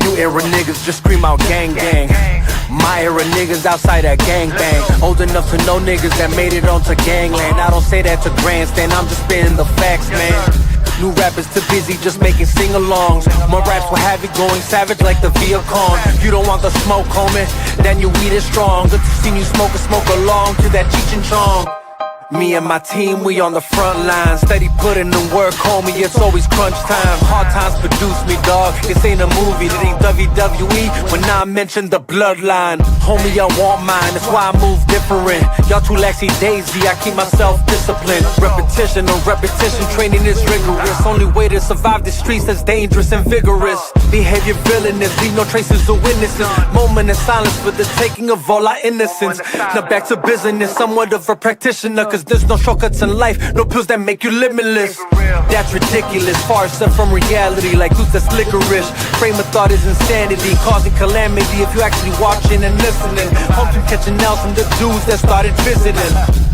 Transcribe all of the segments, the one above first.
New era niggas just scream out gang gang. My era niggas outside that gang bang. Old enough to know niggas that made it onto gangland. I don't say that to grandstand, I'm just spitting the facts, man. New rappers too busy just making sing-alongs. My raps will have it going savage like the Viacom. You don't want the smoke, homie, then your weed is strong. Good to see you smoke along to that Cheech and Chong. Me and my team, we on the front line. Steady putting in work, homie, it's always crunch time. Hard times produce me, dog. This ain't a movie, it ain't WWE. When I mention the bloodline, homie, I want mine, that's why I move different. Y'all too laxy daisy, I keep myself disciplined. Repetition on repetition, training is rigorous. Only way to survive the streets that's dangerous and vigorous. Behavior villainous, leave no traces of witnesses. Moment of silence for the taking of all our innocence. Now back to business, somewhat of a practitioner, cause there's no shortcuts in life, no pills that make you limitless. That's ridiculous, far set from reality, like loose that's licorice. Frame of thought is insanity, causing calamity if you actually watching and listening. Home to catching out from the dudes that started visiting.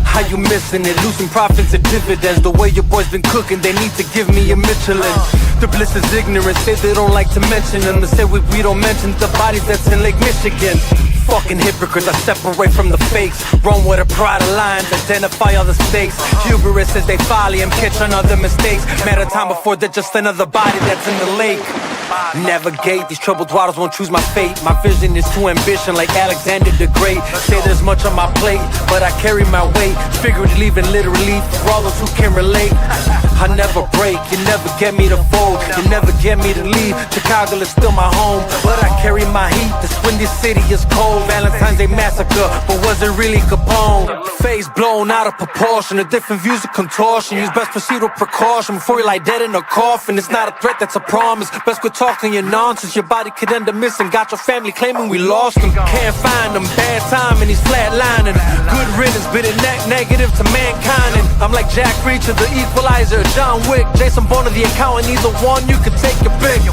How you missing it? Losing profits and dividends. The way your boys been cooking, they need to give me a Michelin. The bliss is ignorant, say they don't like to mention them. They say we don't mention the bodies that's in Lake Michigan. Fucking hypocrites, I separate from the fakes. Run with a pride of lines, identify all the stakes. Hubris as they folly and catch on other mistakes. Matter of time before they're just another body that's in the lake. Navigate, these troubled waters won't choose my fate. My vision is too ambition like Alexander the Great. Say there's much on my plate, but I carry my weight. Figuratively and literally, for all those who can relate. I never break, you never get me to fold. You never get me to leave, Chicago is still my home. But I carry my heat, this windy city is cold. Valentine's Day massacre, but was it really Capone? Face blown out of proportion, the different views of contortion. Use best proceed with precaution before you lie dead in a coffin. It's not a threat, that's a promise. Best quit talking your nonsense, your body could end up missing. Got your family claiming we lost them. Can't find them, bad time and he's flatlining. Good riddance, bit it negative to mankind. And I'm like Jack Reacher, the equalizer, John Wick, Jason Bourne of the accountant. Either one, you can take your pick.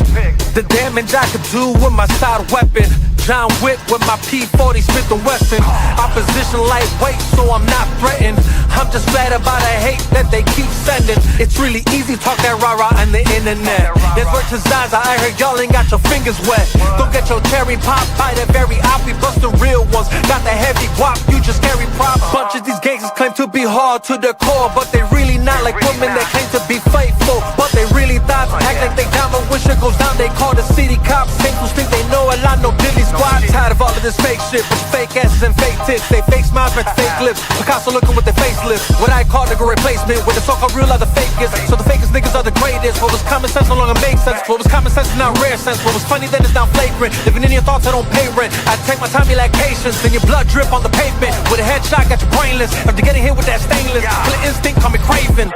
The damage I could do with my side weapon. John Wick with my P40 Smith & Wesson. Opposition lightweight, so I'm not threatened. I'm just glad about the hate that they keep sending. It's really easy to talk that rah-rah on the internet. There's words to Zaza, I heard y'all ain't got your fingers wet. Don't get your cherry pop by that very op. We bust the real ones, got the heavy guap, you just carry prop. Bunch of these gangsters claim to be hard to the core, but they really not like women that claim to be faithful. But they really thought, act like they down, but when shit goes down, they call the city cops. Saints think they know a lot, no dilly squad. Tired of all of this fake shit, with fake asses and fake tits. They fake smiles, but fake lips. Picasso looking with their facelift. What I call nigga replacement, with the so-called real are the fakest. So the fakest niggas are the greatest. What was common sense no longer makes sense. What was common sense is now rare sense. What was funny then is now flagrant. Living in your thoughts, I don't pay rent. I take my time, you like patience. Then your blood drip on the pavement. With a headshot, got you brainless. After getting hit with that stainless, killer instinct, call me craven.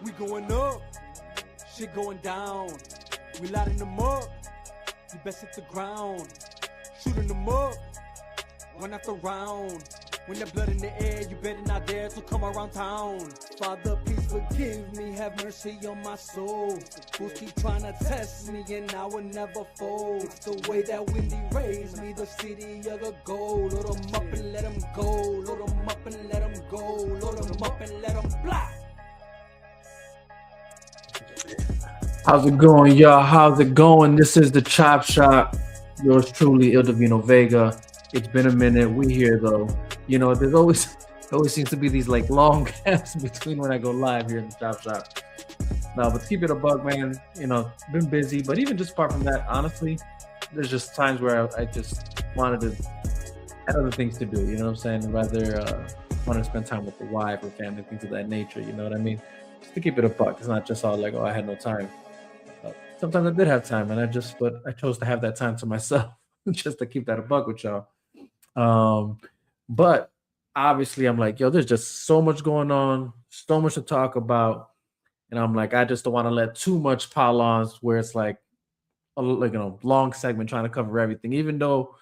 We going up, shit going down. We lighting them up, you best hit the ground. Shooting them up, one after round. When that blood in the air, you better not dare to come around town. Father, please forgive me, have mercy on my soul. Fools keep trying to test me and I will never fold. It's the way that Wendy raised me, the city of the gold. Load them up and let them go, load them up and let them go, load them up and let them fly. How's it going, y'all? How's it going? This is the Chop Shop. Yours truly, Il Divino Vega. It's been a minute. We here though. You know, there's always seems to be these like long gaps between when I go live here in the Chop Shop. No, but to keep it a bug, man. You know, been busy. But even just apart from that, honestly, there's just times where I just wanted to had other things to do. You know what I'm saying? Rather wanted to spend time with the wife or family, things of that nature. You know what I mean? Just to keep it a buck. It's not just all like, oh, I had no time. Sometimes I did have time, but I chose to have that time to myself just to keep that a buck with y'all. But obviously I'm like, yo, there's just so much going on, so much to talk about. And I'm like, I just don't want to let too much pile on where it's like a long segment trying to cover everything, even though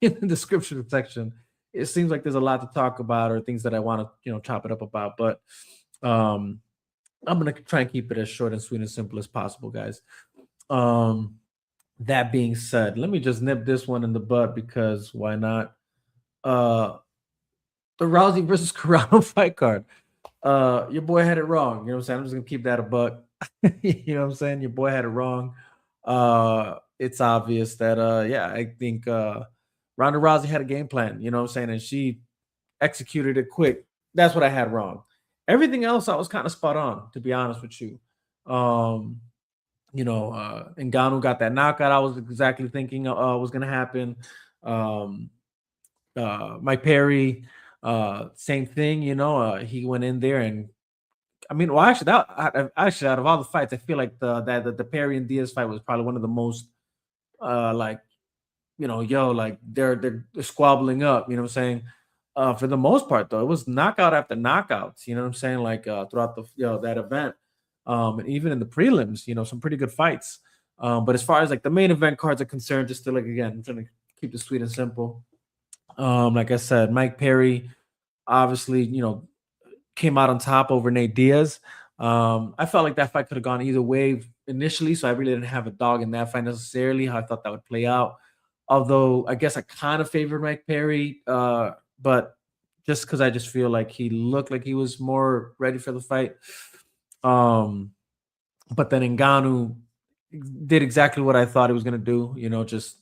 in the description section. It seems like there's a lot to talk about or things that I want to, chop it up about. But um, I'm gonna try and keep it as short and sweet and simple as possible, guys. Um, that being said, let me just nip this one in the bud because why not? Uh, the Rousey versus Carrano fight card. Your boy had it wrong. You know what I'm saying? I'm just gonna keep that a buck. You know what I'm saying? Your boy had it wrong. It's obvious that yeah, I think Ronda Rousey had a game plan, you know what I'm saying, and she executed it quick. That's what I had wrong. Everything else I was kind of spot on, to be honest with you. Um, Ngannou got that knockout. I was exactly thinking was gonna happen. Um, Mike Perry, same thing, he went in there and I mean, well, actually, actually out of all the fights, I feel like the Perry and Diaz fight was probably one of the most like like they're squabbling up. You know what I'm saying? For the most part, though, it was knockout after knockouts. You know what I'm saying? Like throughout the that event, and even in the prelims, some pretty good fights. But as far as like the main event cards are concerned, just to like again, I'm trying to keep it sweet and simple. Like I said, Mike Perry, obviously, came out on top over Nate Diaz. I felt like that fight could have gone either way initially, so I really didn't have a dog in that fight necessarily. How I thought that would play out. Although I guess I kind of favored Mike Perry, but just because I just feel like he looked like he was more ready for the fight. But then Ngannou did exactly what I thought he was going to do. Just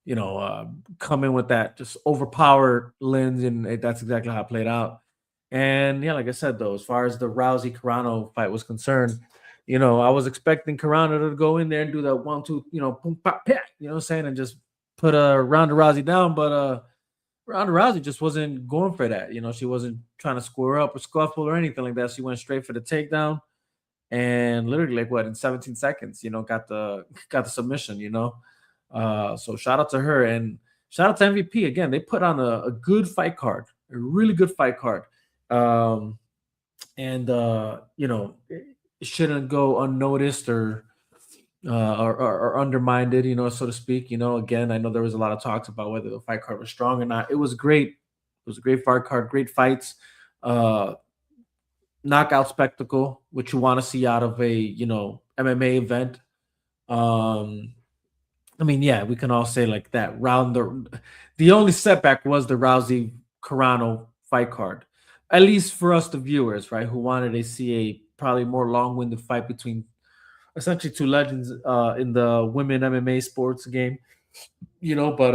come in with that just overpowered lens, and that's exactly how it played out. And yeah, like I said, though, as far as the Rousey Carrano fight was concerned, I was expecting Carrano to go in there and do that 1-2, boom, pop, pat, you know what I'm saying, and just put Ronda Rousey down. But Ronda Rousey just wasn't going for that. She wasn't trying to square up or scuffle or anything like that. She went straight for the takedown, and literally like what in 17 seconds, got the got the submission. So shout out to her and shout out to MVP again. They put on a good fight card, a really good fight card. And it shouldn't go unnoticed or undermined, so to speak. Again, I know there was a lot of talks about whether the fight card was strong or not. It was great. It was a great fight card, great fights, knockout spectacle, which you want to see out of a MMA event. I mean, yeah, we can all say like that round. The only setback was the Rousey Carrano fight card, at least for us, the viewers, right, who wanted to see a probably more long-winded fight between essentially two legends in the women MMA sports game. But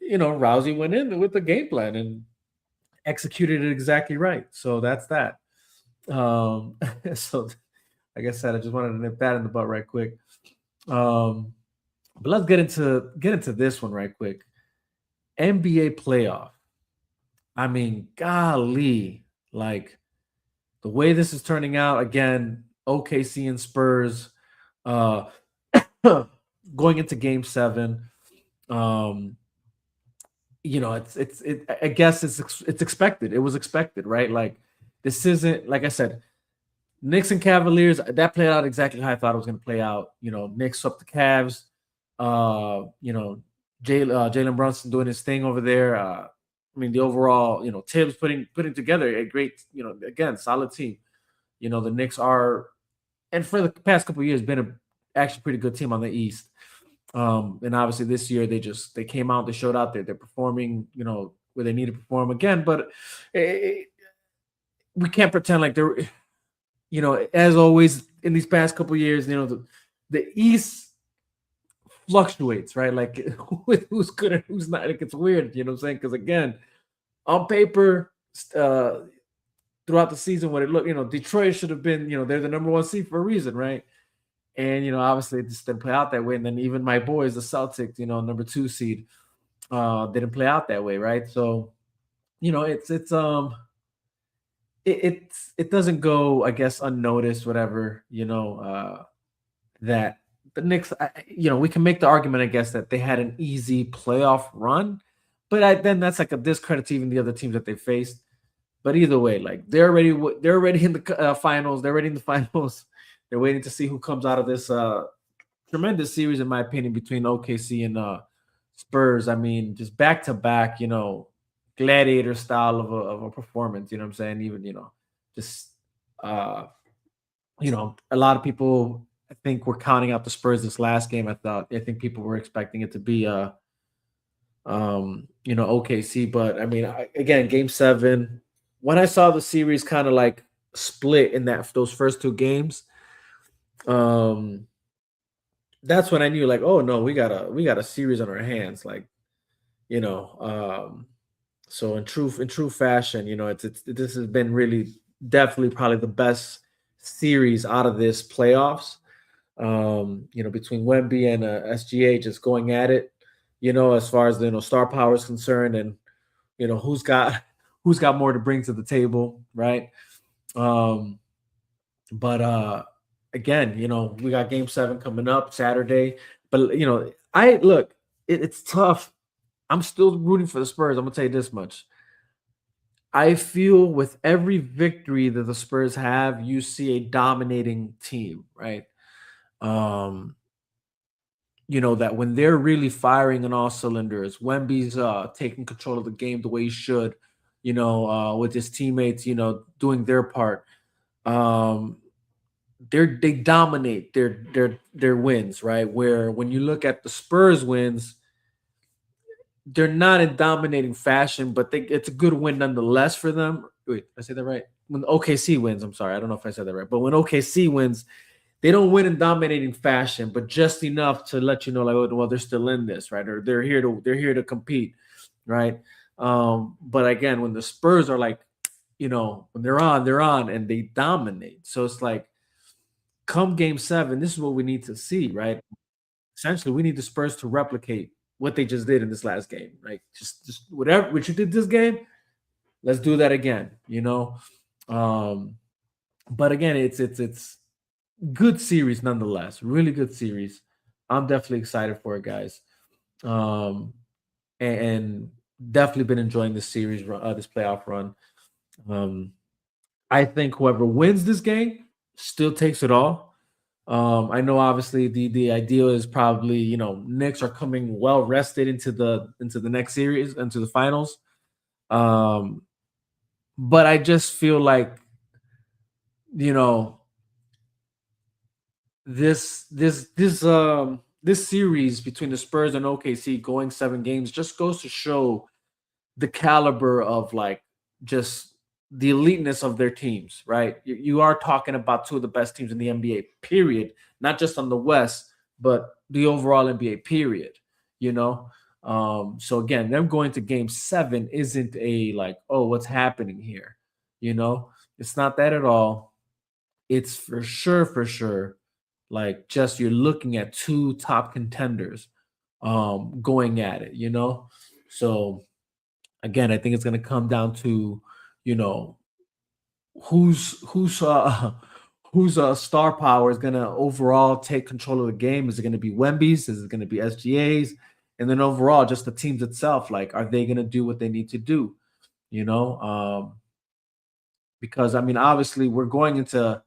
Rousey went in with the game plan and executed it exactly right. So that's that. So like I said, I just wanted to nip that in the butt right quick. But let's get into this one right quick. NBA playoff. I mean, golly, like the way this is turning out again, OKC and Spurs going into game 7. It's I guess it's expected. It was expected, right? Like this isn't, like I said, Knicks and Cavaliers, that played out exactly how I thought it was going to play out. Knicks up the Cavs. Jalen Brunson doing his thing over there. I mean, the overall, Tibbs putting together a great, again, solid team. The Knicks are, and for the past couple of years, been actually pretty good team on the East. And obviously this year they came out, they showed out there, they're performing, where they need to perform again. But we can't pretend like they're, as always in these past couple of years, the East fluctuates, right? Like who's good and who's not. Like it's weird, you know what I'm saying? Because again, on paper, throughout the season, what it looked, Detroit should have been, they're the number 1 seed for a reason, right? And obviously it just didn't play out that way. And then even my boys, the Celtics, number 2 seed, didn't play out that way, right? So, it doesn't go, I guess, unnoticed, whatever, that the Knicks, we can make the argument, I guess, that they had an easy playoff run, but then that's like a discredit to even the other teams that they faced. But either way, like they're already in the finals. They're already in the finals. They're waiting to see who comes out of this tremendous series, in my opinion, between OKC and Spurs, I mean, just back to back, gladiator style of a performance. You know what I'm saying? Even just uh, a lot of people I think were counting out the Spurs this last game. I think people were expecting it to be OKC, but I mean, again, Game 7. When I saw the series kind of like split in those first two games, um, that's when I knew like, oh no, we got a series on our hands. Like, you know, um, so in true fashion, it's this has been really definitely probably the best series out of this playoffs. Between Wemby and SGA just going at it, as far as star power is concerned, and who's got who's got more to bring to the table, right? Um, but again, we got Game 7 coming up Saturday. But I look, it's tough. I'm still rooting for the Spurs. I'm gonna tell you this much. I feel with every victory that the Spurs have, you see a dominating team, right? Um, that when they're really firing on all cylinders, Wemby's taking control of the game the way he should, with his teammates, doing their part. Um, they dominate their wins, right? Where when you look at the Spurs wins, they're not in dominating fashion, but it's a good win nonetheless for them. Wait, did I say that right? When OKC wins, I'm sorry, I don't know if I said that right, but when OKC wins, they don't win in dominating fashion, but just enough to let you know, like, oh, well, they're still in this, right? Or they're here to compete, right? But again, when the Spurs are like, when they're on, and they dominate. So it's like, come Game 7, this is what we need to see, right? Essentially, we need the Spurs to replicate what they just did in this last game, right? Just whatever what you did this game, let's do that again, Um, but again, it's good series nonetheless. Really good series. I'm definitely excited for it, guys. Um, and definitely been enjoying this series, this playoff run. Um, I think whoever wins this game still takes it all. I know obviously the ideal is probably Knicks are coming well rested into the next series, into the finals. Um, but I just feel like you know this series between the Spurs and OKC going 7 games just goes to show the caliber of like just the eliteness of their teams, right? You are talking about two of the best teams in the NBA, period. Not just on the West, but the overall NBA, period. You know, so again, them going to Game 7 isn't a like, oh, what's happening here? It's not that at all. It's for sure, like just you're looking at two top contenders, going at it. So again, I think it's going to come down to, you know, who's whose star power is going to overall take control of the game. Is it going to be Wemby's? Is it going to be SGA's? And then overall, just the teams itself, like, are they going to do what they need to do? You know, because I mean, obviously, we're going into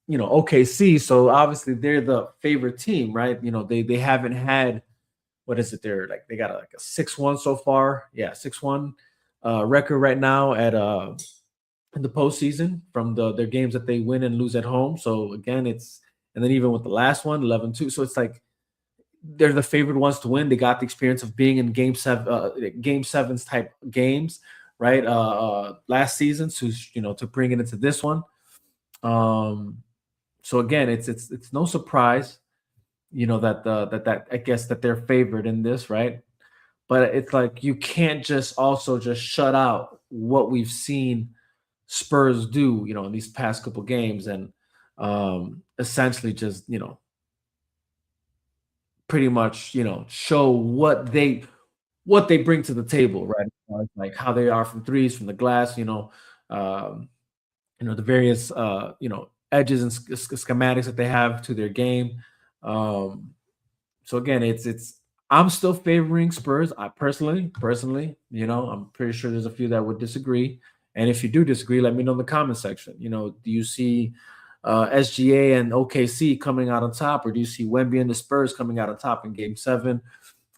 OKC, so obviously they're the favorite team, right? They haven't had, what is it? They got like a 6-1 so far. Yeah, 6-1 record right now at in the postseason from their games that they win and lose at home. So again, and then even with the last one, 11-2. So it's like they're the favored ones to win. They got the experience of being in game sevens type games, right? Last season, to bring it into this one. So again, it's no surprise, that I guess that they're favored in this, right? But it's like you can't just also just shut out what we've seen Spurs do, in these past couple games, and essentially just pretty much show what they bring to the table, right? Like how they are from threes, from the glass, um, the various edges and schematics that they have to their game. Um, so again, it's I'm still favoring Spurs. I personally, I'm pretty sure there's a few that would disagree. And if you do disagree, let me know in the comment section. Do you see SGA and OKC coming out on top, or do you see Wemby and the Spurs coming out on top in Game 7?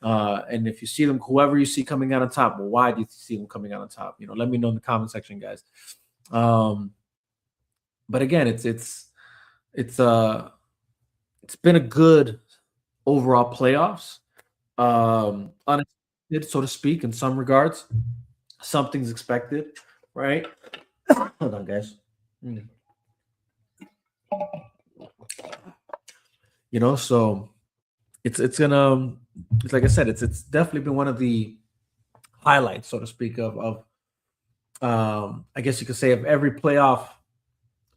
And if you see them, whoever you see coming out on top, well, why do you see them coming out on top? Let me know in the comment section, guys. But again, it's been a good overall playoffs. Unexpected, so to speak, in some regards. Something's expected, right? Hold on, guys. So it's gonna, it's like I said, it's definitely been one of the highlights, so to speak, of I guess you could say, of every playoff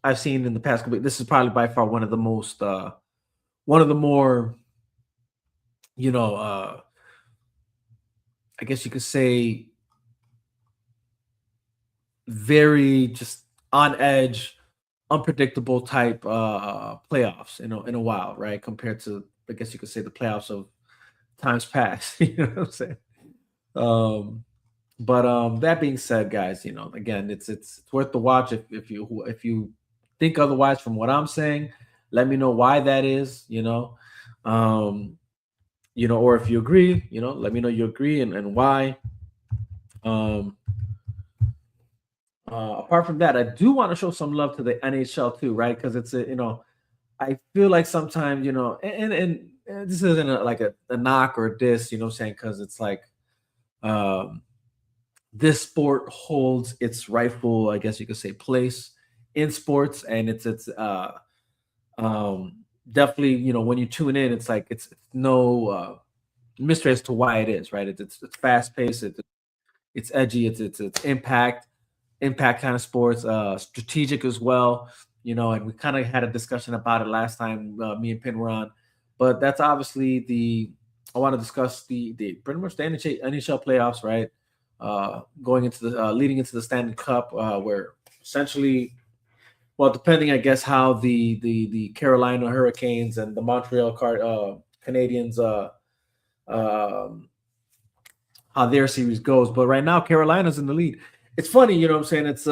I've seen in the past couple. This is probably by far one of the most one of the more, I guess you could say, very just on edge, unpredictable type playoffs in a while, right? Compared to, I guess you could say, the playoffs of times past. You know what I'm saying? But that being said, guys, again, it's worth the watch. If you think otherwise from what I'm saying, let me know why that is. Or if you agree, let me know you agree and why. Apart from that, I do want to show some love to the NHL too, right? Because I feel like sometimes, and this isn't like a knock or a diss, what I'm saying? Because it's like, this sport holds its rightful, I guess you could say, place in sports, and it's definitely, when you tune in, it's like it's no mystery as to why it is, right? It's fast paced, it's edgy, it's impact kind of sports, strategic as well, and we kind of had a discussion about it last time, me and Pin were on. But that's obviously I want to discuss the pretty much the NHL playoffs, right? Going into the leading into the Stanley Cup, where essentially, well, depending, I guess, how the Carolina Hurricanes and the Montreal Canadiens, how their series goes. But right now, Carolina's in the lead. It's funny, what I'm saying? It's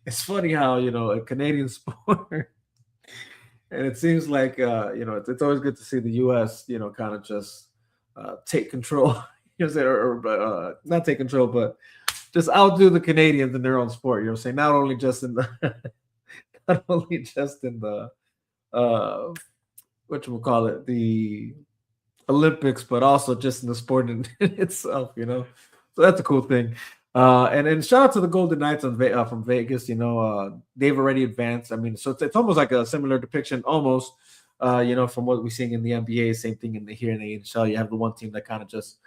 it's funny how, a Canadian sport, and it seems like it's always good to see the US, kind of just take control, or not take control, but just outdo the Canadians in their own sport. You know what I'm saying? Not only just in the whatchamacallit, the Olympics, but also just in the sport in itself, So that's a cool thing. And shout out to the Golden Knights from Vegas. They've already advanced. I mean, so it's almost like a similar depiction, almost, from what we're seeing in the NBA. Same thing here in the NHL. You have the one team that kind of just,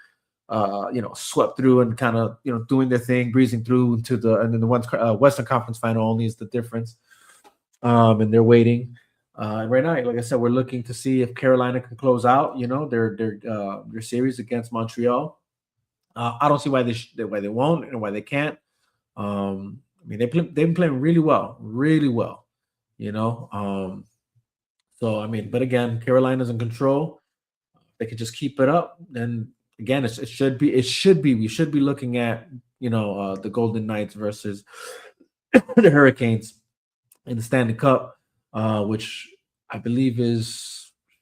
swept through and kind of, doing their thing, breezing through and then the Western Conference Final only is the difference. And they're waiting. And right now, like I said, we're looking to see if Carolina can close out, their series against Montreal. I don't see why they won't and why they can't. I mean, they've been playing really well, really well. So I mean, but again, Carolina's in control. They could just keep it up, then again, it should be. We should be looking at the Golden Knights versus the Hurricanes in the Stanley Cup, which I believe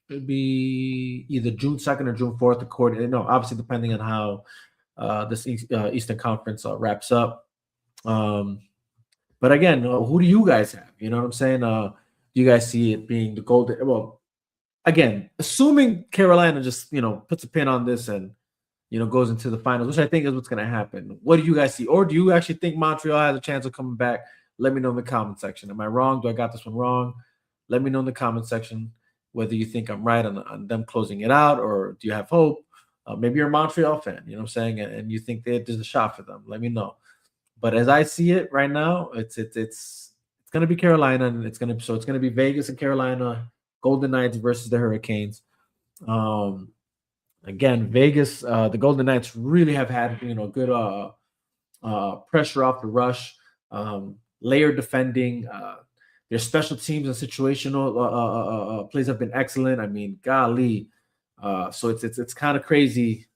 should be either June 2nd or June 4th, according. Obviously depending on how this Eastern Conference wraps up. But again, who do you guys have? You know what I'm saying? Do you guys see it being the Golden? Well, again, assuming Carolina just puts a pin on this and goes into the finals, which I think is what's going to happen. What do you guys see? Or do you actually think Montreal has a chance of coming back? Let me know in the comment section. Am I wrong? Do I got this one wrong? Let me know in the comment section whether you think I'm right on them closing it out, or do you have hope? Maybe you're a Montreal fan, you know what I'm saying, and you think there's a shot for them. Let me know. But as I see it right now, it's going to be Carolina, and it's going to be Vegas and Carolina, Golden Knights versus the Hurricanes. Again, Vegas, the Golden Knights really have had good pressure off the rush, layer defending. Their special teams and situational plays have been excellent. I mean, golly. So it's kind of crazy.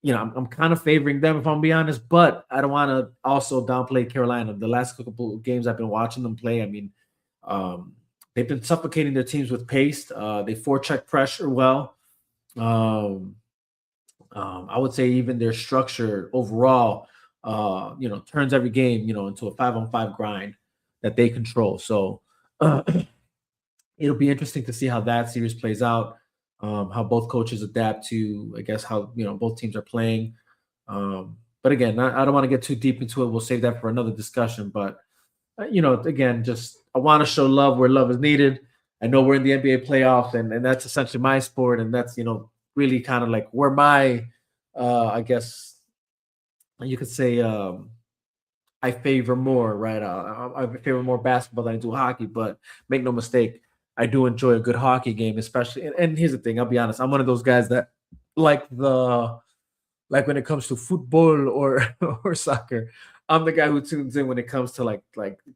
I'm kind of favoring them, if I'm being honest, but I don't want to also downplay Carolina. The last couple of games I've been watching them play, I mean, they've been suffocating their teams with pace. They forecheck pressure well. Um, I would say even their structure overall, turns every game, into a 5-on-5 grind that they control. So uh, it'll be interesting to see how that series plays out. How both coaches adapt to, I guess, how both teams are playing. But again, I don't want to get too deep into it. We'll save that for another discussion. But again, just I want to show love where love is needed. I know we're in the NBA playoffs, and that's essentially my sport, and that's really kind of like where my, I guess you could say, I favor more, right? I favor more basketball than I do hockey, but make no mistake, I do enjoy a good hockey game, especially. And here's the thing: I'll be honest, I'm one of those guys that like the like when it comes to football or or soccer, I'm the guy who tunes in when it comes to like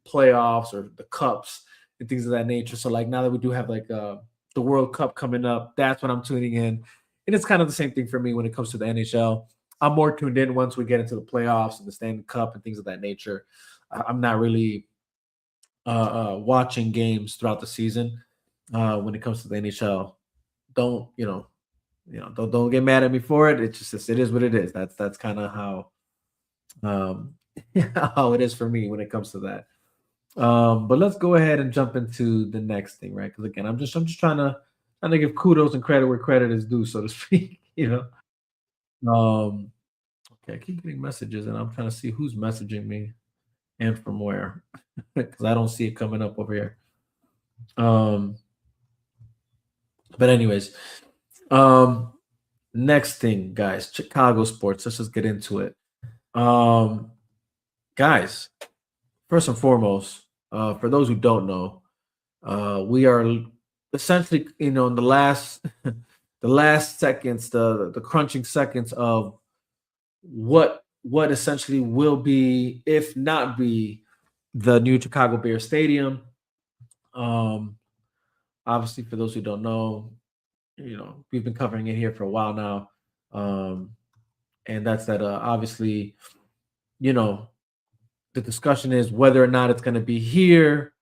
playoffs or the cups and things of that nature. So like now that we do have like the World Cup coming up, that's when I'm tuning in. And it's kind of the same thing for me when it comes to the NHL. I'm more tuned in once we get into the playoffs and the Stanley Cup and things of that nature. I'm not really watching games throughout the season when it comes to the NHL. Don't don't get mad at me for it. It's just it is what it is. That's kind of how um how it is for me when it comes to that. But let's go ahead and jump into the next thing, right? Because again, I'm just trying to give kudos and credit where credit is due, so to speak. Um, okay, I keep getting messages, and I'm trying to see who's messaging me and from where, because I don't see it coming up over here. Um, but anyways, um, next thing, guys, Chicago sports. Let's just get into it. Um, guys, first and foremost, for those who don't know, we are essentially, in the last the last seconds, the crunching seconds of what essentially will be, if not be, the new Chicago Bears Stadium. Um, Obviously, for those who don't know, we've been covering it here for a while now, um, and that's that. Obviously, you know, the discussion is whether or not it's going to be here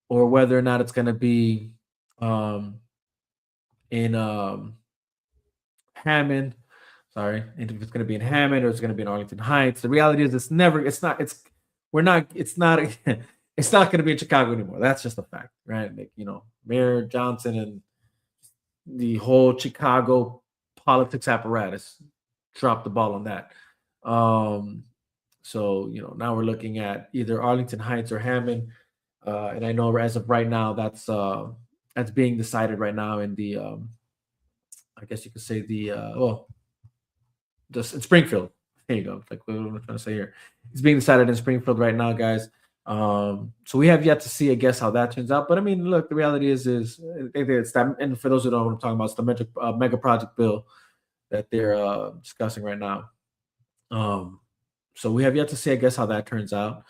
or whether or not it's going to be um, in Hammond. Sorry, and if it's going to be in Hammond or it's going to be in Arlington Heights. The reality is, we're not, it's not, it's not going to be in Chicago anymore. That's just a fact, right? Like, Mayor Johnson and the whole Chicago politics apparatus dropped the ball on that. Um, so, now we're looking at either Arlington Heights or Hammond. And I know as of right now, that's being decided right now in the I guess you could say the just in Springfield. There you go. Like what I'm trying to say here. It's being decided in Springfield right now, guys. So we have yet to see, I guess, how that turns out. But I mean, look, the reality is I think it's that. And for those who don't know what I'm talking about, it's the mega project bill that they're discussing right now. So we have yet to see, I guess, how that turns out.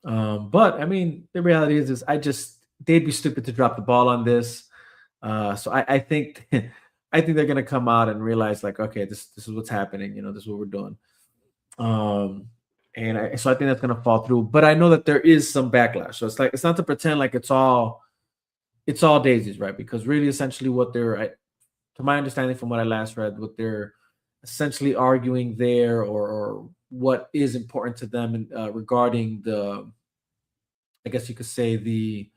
But I mean, the reality is I just they'd be stupid to drop the ball on this. So I think I think they're gonna come out and realize like, okay, this is what's happening. This is what we're doing. Um, so I think that's gonna fall through. But I know that there is some backlash. So it's not to pretend like it's all daisies, right? Because really, essentially, to my understanding from what I last read, what they're essentially arguing there, or what is important to them regarding I guess you could say the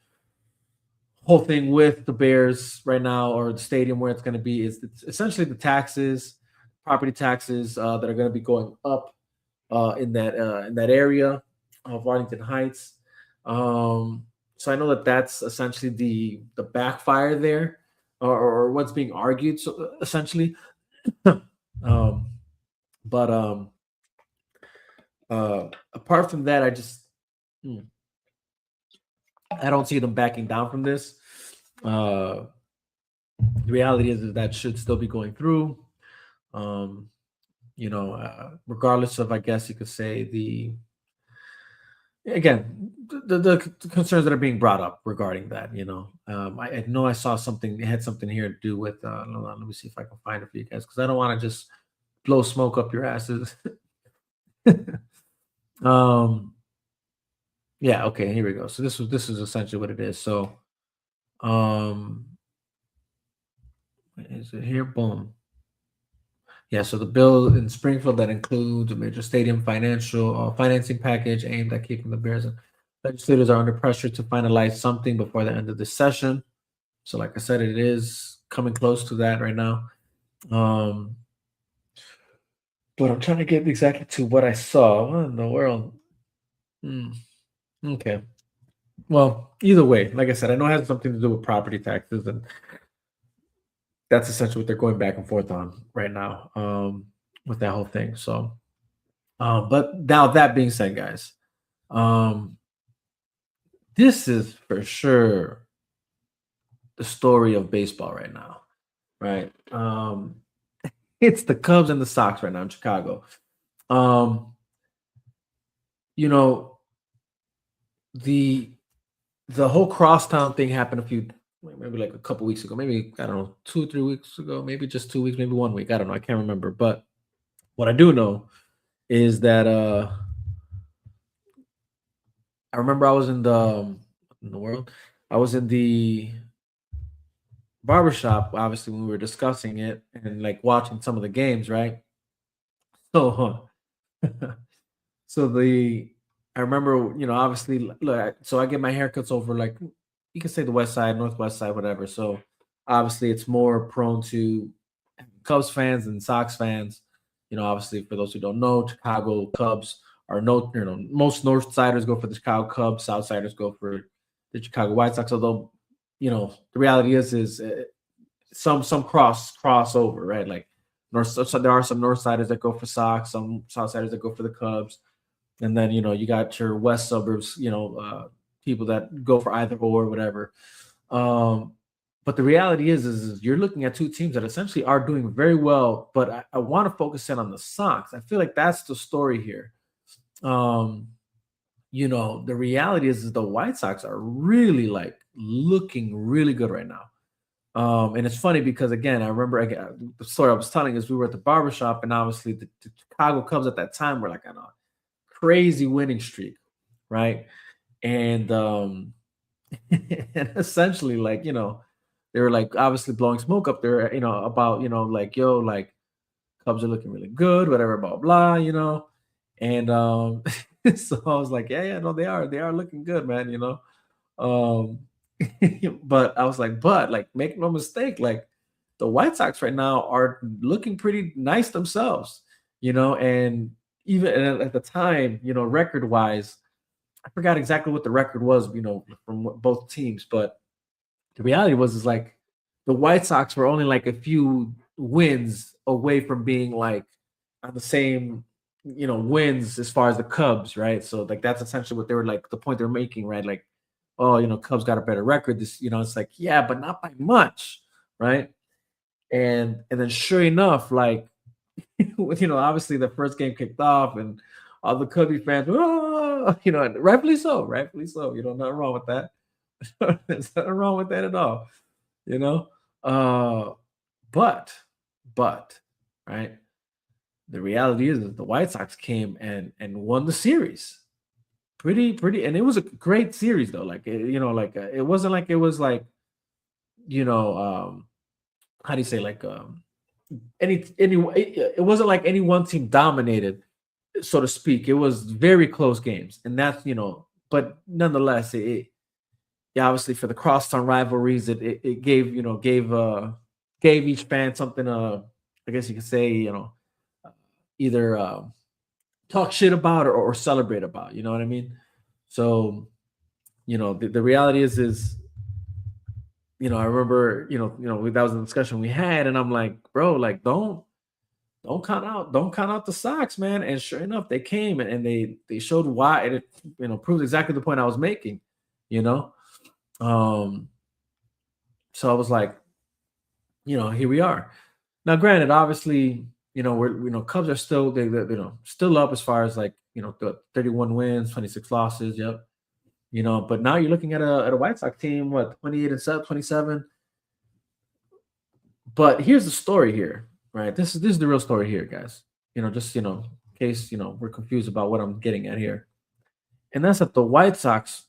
whole thing with the Bears right now, or the stadium where it's going to be, is it's essentially the taxes, property taxes that are going to be going up in that area of Arlington Heights. So I know that that's essentially the backfire there, or what's being argued. So essentially, um, but apart from that, hmm, I don't see them backing down from this. Uh, the reality is that should still be going through. Um, Regardless of, I guess you could say, the concerns that are being brought up regarding that. I know I saw something. It had something here to do with. Hold on, let me see if I can find it for you guys, because I don't want to just blow smoke up your asses. um, yeah. Okay. Here we go. So this is essentially what it is. So, um, is it here? Boom. Yeah, so the bill in Springfield that includes a major stadium financing package aimed at keeping the Bears and legislators are under pressure to finalize something before the end of this session. So, like I said, it is coming close to that right now. Um, but I'm trying to get exactly to what I saw. What in the world? Hmm, okay. Well, either way, like I said, I know it has something to do with property taxes, and that's essentially what they're going back and forth on right now with that whole thing. So, but now that being said, guys, um, this is for sure the story of baseball right now, right? It's the Cubs and the Sox right now in Chicago. Um, you know, the the whole crosstown thing happened maybe like a couple weeks ago, maybe I don't know, 2 or 3 weeks ago, maybe just 2 weeks, maybe 1 week. I don't know, I can't remember. But what I do know is that I remember I was in the world. I was in the barbershop, obviously, when we were discussing it and like watching some of the games, right? So, so I remember, obviously, look, so I get my haircuts over like you can say the west side, northwest side, whatever. So obviously, it's more prone to Cubs fans and Sox fans. Obviously, for those who don't know, Chicago Cubs are no, most North Siders go for the Chicago Cubs, South Siders go for the Chicago White Sox. Although, the reality is some crossover, right? Like so there are some North Siders that go for Sox, some South Siders that go for the Cubs, and then you got your West suburbs, people that go for either or whatever. Um, but the reality is you're looking at two teams that essentially are doing very well. But I want to focus in on the Sox. I feel like that's the story here. Um, the reality is the White Sox are really like looking really good right now. And it's funny because again, I remember again, the story I was telling is we were at the barbershop, and obviously the Chicago Cubs at that time were like on a crazy winning streak, right? And and essentially like, they were like obviously blowing smoke up there, about, like, yo, like Cubs are looking really good, whatever, blah blah, and so I was like, yeah, yeah, no, they are looking good, man. Um, but I was like, but like, make no mistake, like the White Sox right now are looking pretty nice themselves, and even at the time, record wise, I forgot exactly what the record was, from both teams, but the reality was is like the White Sox were only like a few wins away from being like on the same, wins as far as the Cubs, right? So like that's essentially what they were like the point they're making, right? Like, oh, Cubs got a better record. This, it's like, yeah, but not by much, right? And then sure enough, like, obviously the first game kicked off and all the Cubby fans, oh, and rightfully so, rightfully so. Nothing wrong with that. There's nothing wrong with that at all, you know. Uh, but right, the reality is that the White Sox came and won the series. Pretty, and it was a great series though. Like like it wasn't like it was like you know how do you say like it wasn't like any one team dominated, so to speak. It was very close games, and that's but nonetheless, yeah, obviously for the crosstown rivalries, it gave gave each fan something I guess you could say either talk shit about or celebrate about. You know what I mean? So the reality is I remember that was the discussion we had, and I'm like, bro, like don't count out the Sox, man. And sure enough, they came and they showed why, and it proves exactly the point I was making. You know, um, so I was like, here we are. Now, granted, obviously, we're Cubs are still still up as far as like the 31 wins, 26 losses. Yep. But now you're looking at a White Sox team, what, 28 and 27. But here's the story here, right? This is the real story here, guys. Just in case we're confused about what I'm getting at here, and that's that the White Sox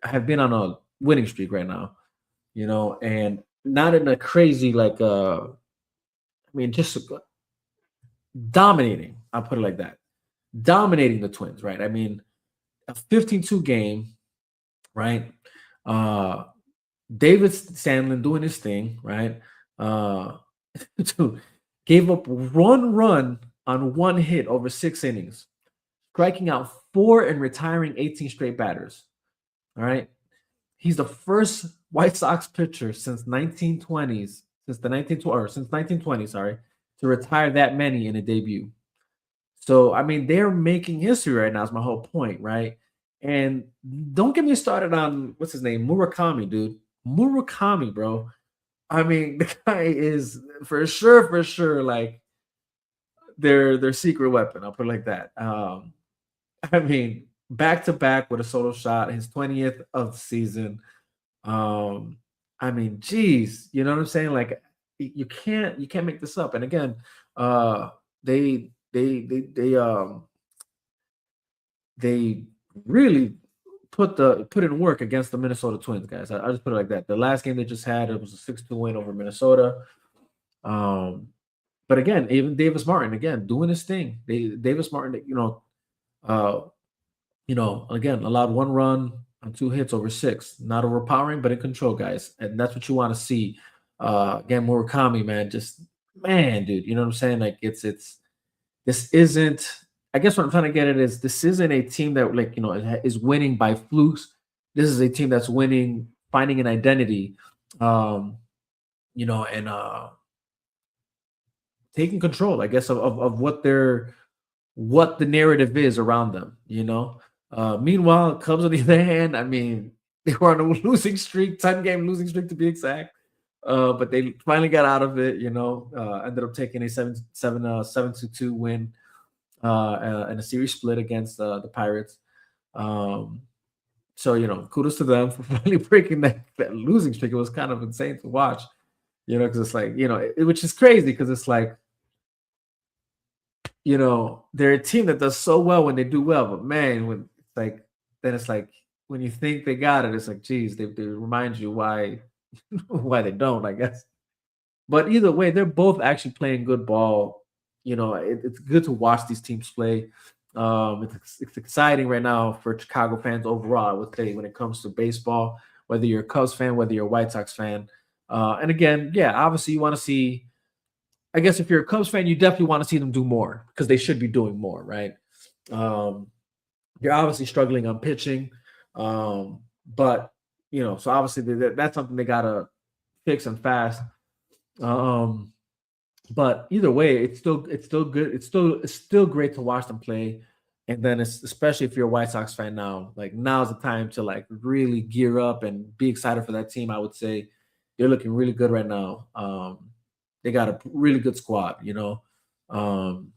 have been on a winning streak right now. And not in a crazy like I mean, just dominating. I'll put it like that. Dominating the Twins, right? I mean, a 15-2 game, right? Uh David Sandlin doing his thing, right? Uh gave up one run on one hit over 6 innings, striking out four and retiring 18 straight batters. All right. He's the first White Sox pitcher since 1920s, since the 1920 or since 1920, sorry, to retire that many in a debut. So I mean, they're making history right now. Is my whole point, right? And don't get me started on what's his name, Murakami, dude. Murakami, bro. I mean, the guy is for sure, like their secret weapon. I'll put it like that. I mean, back to back with a solo shot, his 20th of the season. Um, I mean, geez, you know what I'm saying? Like you can't make this up. And again, uh they really put in work against the Minnesota Twins, guys. I just put it like that. The last game they just had, it was a 6-2 win over Minnesota. Um, but again, even Davis Martin, again, doing his thing. Davis Martin, uh, again, allowed one run on two hits over six. Not overpowering, but in control, guys. And that's what you want to see. Again, Murakami, man, just man, dude. You know what I'm saying? Like it's this isn't. I guess what I'm trying to get at is this isn't a team that is winning by flukes. This is a team that's winning, finding an identity, um, and taking control, I guess, of what the narrative is around them. Meanwhile, Cubs on the other hand, I mean, they were on a losing streak, 10-game losing streak to be exact. But they finally got out of it. Ended up taking a 7-2 win in a series split against the Pirates. So kudos to them for finally breaking that losing streak. It was kind of insane to watch, because it's like which is crazy because it's like they're a team that does so well when they do well, but man, when it's like then it's like when you think they got it, it's like geez, they remind you why why they don't, I guess. But either way, they're both actually playing good ball. It's good to watch these teams play. It's exciting right now for Chicago fans overall, I would say, when it comes to baseball, whether you're a Cubs fan, whether you're a White Sox fan. And again, yeah, obviously you want to see, I guess if you're a Cubs fan, you definitely want to see them do more because they should be doing more, right? You're obviously struggling on pitching. But, so obviously that's something they got to fix and fast. But either way, it's still good. It's still great to watch them play. And then especially if you're a White Sox fan now, like now's the time to like really gear up and be excited for that team. I would say they're looking really good right now. They got a really good squad, Um,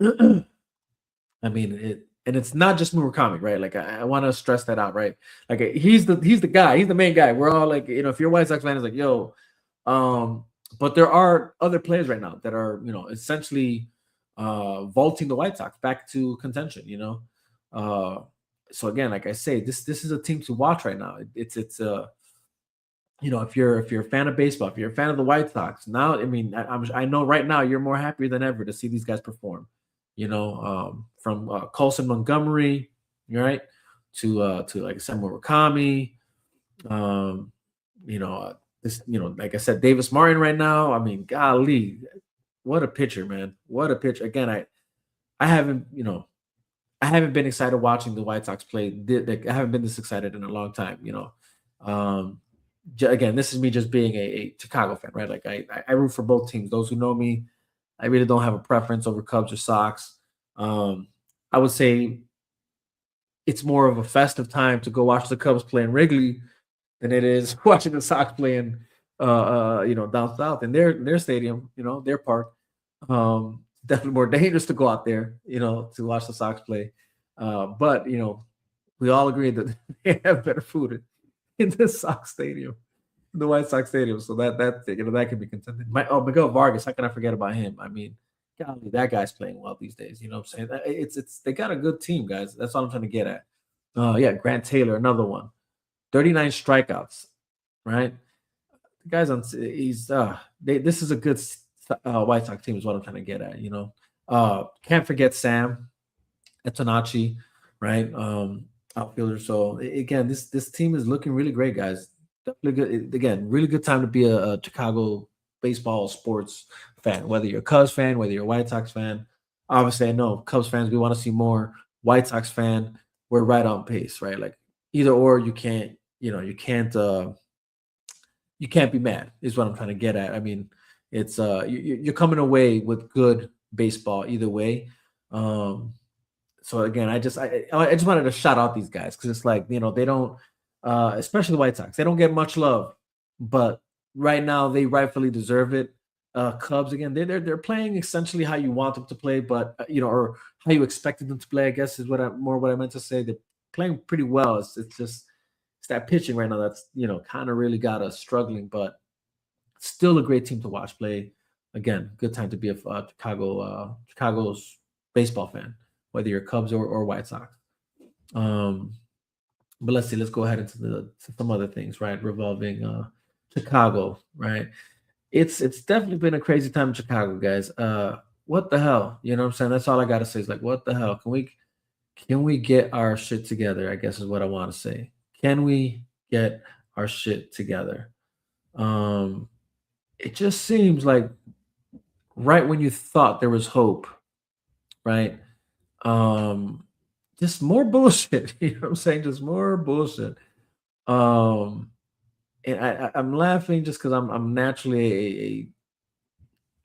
I mean and it's not just Murakami, right? Like I want to stress that out, right? Like he's the guy, he's the main guy. We're all like, if you're a White Sox fan, it's like, yo, but there are other players right now that are, essentially vaulting the White Sox back to contention, So again, like I say, this is a team to watch right now. It's if you're a fan of baseball, if you're a fan of the White Sox, now I mean I know right now you're more happy than ever to see these guys perform. From Colson Montgomery, right, to like Samuel Murakami, like I said, Davis Martin right now. I mean, golly, what a pitcher, man! What a pitcher. Again, I haven't been excited watching the White Sox play. I haven't been this excited in a long time. Again, this is me just being a Chicago fan, right? Like I root for both teams. Those who know me, I really don't have a preference over Cubs or Sox. I would say it's more of a festive time to go watch the Cubs play in Wrigley than it is watching the Sox playing, down south in their stadium, their park. Definitely more dangerous to go out there, to watch the Sox play. But we all agree that they have better food in the Sox stadium, the White Sox stadium. So that could be contended. Miguel Vargas, how can I forget about him? I mean, golly, that guy's playing well these days. You know what I'm saying? It's they got a good team, guys. That's all I'm trying to get at. Yeah, Grant Taylor, another one. 39 strikeouts, right? The guy's on. This is a good White Sox team, is what I'm trying to get at. Can't forget Sam Etonacci, right? Outfielder. So again, this team is looking really great, guys. Definitely good. Again, really good time to be a Chicago baseball sports fan. Whether you're a Cubs fan, whether you're a White Sox fan. Obviously, I know Cubs fans. We want to see more. White Sox fan, we're right on pace, right? Like either or, you can't. You can't. You can't be mad. Is what I'm trying to get at. I mean, it's you're coming away with good baseball either way. Um, so again, I just wanted to shout out these guys because it's like they don't, especially the White Sox, they don't get much love, but right now they rightfully deserve it. Cubs again, they're playing essentially how you want them to play, but or how you expected them to play. I guess is what I meant to say. They're playing pretty well. It's just it's that pitching right now that's kind of really got us struggling, but still a great team to watch play. Again, good time to be a Chicago's baseball fan, whether you're Cubs or White Sox. Um, but let's see. Let's go ahead into to some other things, right? Revolving Chicago, right? It's definitely been a crazy time in Chicago, guys. What the hell? You know what I'm saying? That's all I gotta say. Is like, what the hell? Can we get our shit together? I guess is what I want to say. Can we get our shit together? Um, it just seems like right when you thought there was hope, right? Um, just more bullshit. You know what I'm saying? Just more bullshit. Um, and I'm laughing just because I'm naturally a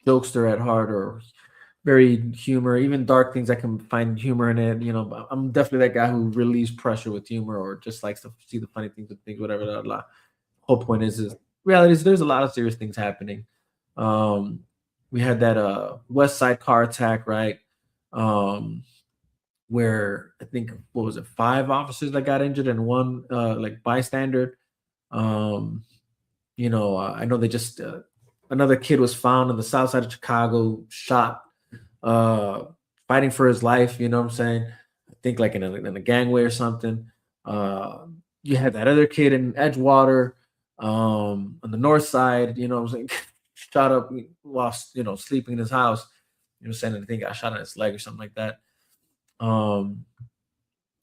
jokester at heart, or very humor, even dark things I can find humor in it. But I'm definitely that guy who relieves pressure with humor, or just likes to see the funny things and things, whatever. Blah, blah. Whole point is reality is there's a lot of serious things happening. Um, we had that West Side car attack, right? Um, where I think what was it, 5 officers that got injured and one like bystander. Um, I know they just another kid was found on the south side of Chicago, shot, uh, fighting for his life. You know what I'm saying? I think like in a gangway or something. You had that other kid in Edgewater, on the north side. You know what I'm saying? Shot up while sleeping in his house. You know, saying I think got shot in his leg or something like that. Um,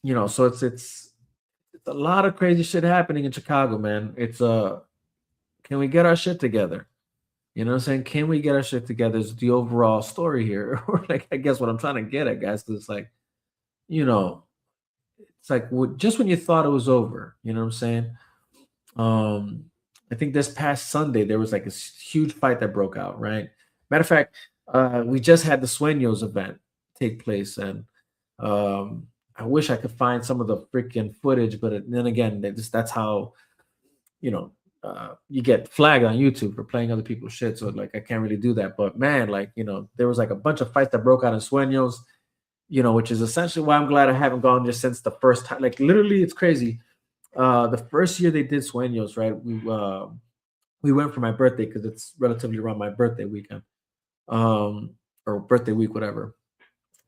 so it's a lot of crazy shit happening in Chicago, man. Can we get our shit together? You know what I'm saying? Can we get our shit together is the overall story here. Or like I guess what I'm trying to get at, guys, because it's like, you know, it's like just when you thought it was over, you know what I'm saying? Um, I think this past Sunday there was like a huge fight that broke out, right? Matter of fact, we just had the Sueños event take place, and I wish I could find some of the freaking footage, but then again, that's how you know you get flagged on YouTube for playing other people's shit. So like I can't really do that. But man, like there was like a bunch of fights that broke out in Sueños, which is essentially why I'm glad I haven't gone just since the first time. Like literally, it's crazy. The first year they did Sueños, right? We went for my birthday because it's relatively around my birthday weekend, or birthday week, whatever.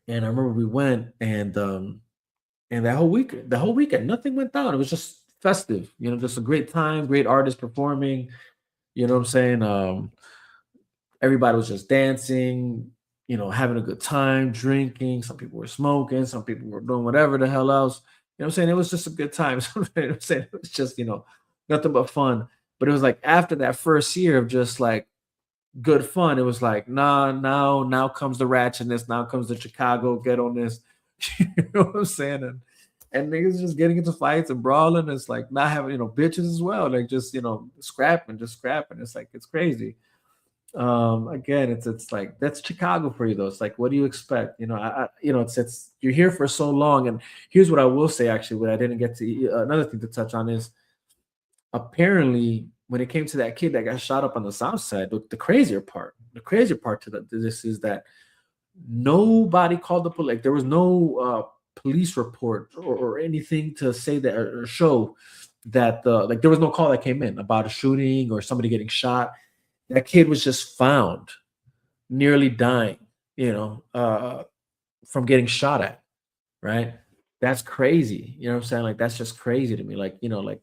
And I remember we went, and the whole weekend, nothing went down. It was just festive, just a great time, great artists performing. You know what I'm saying? Everybody was just dancing, having a good time, drinking. Some people were smoking, some people were doing whatever the hell else. You know what I'm saying? It was just a good time. You know what I'm saying? It was just, nothing but fun. But it was like after that first year of just like good fun, it was like, nah, now comes the ratchetness, now comes the Chicago ghetto-ness. You know what I'm saying? And niggas just getting into fights and brawling. It's like not having, bitches as well. Like just, scrapping. It's like it's crazy. Again, it's like that's Chicago for you though. It's like, what do you expect? It's you're here for so long. And here's what I will say, actually, what I didn't get to another thing to touch on is apparently when it came to that kid that got shot up on the south side, the crazier part to this is that nobody called the police. Like there was no police report or anything to say that or show that like there was no call that came in about a shooting or somebody getting shot. That kid was just found nearly dying, from getting shot at. Right? That's crazy. You know what I'm saying? Like that's just crazy to me. Like like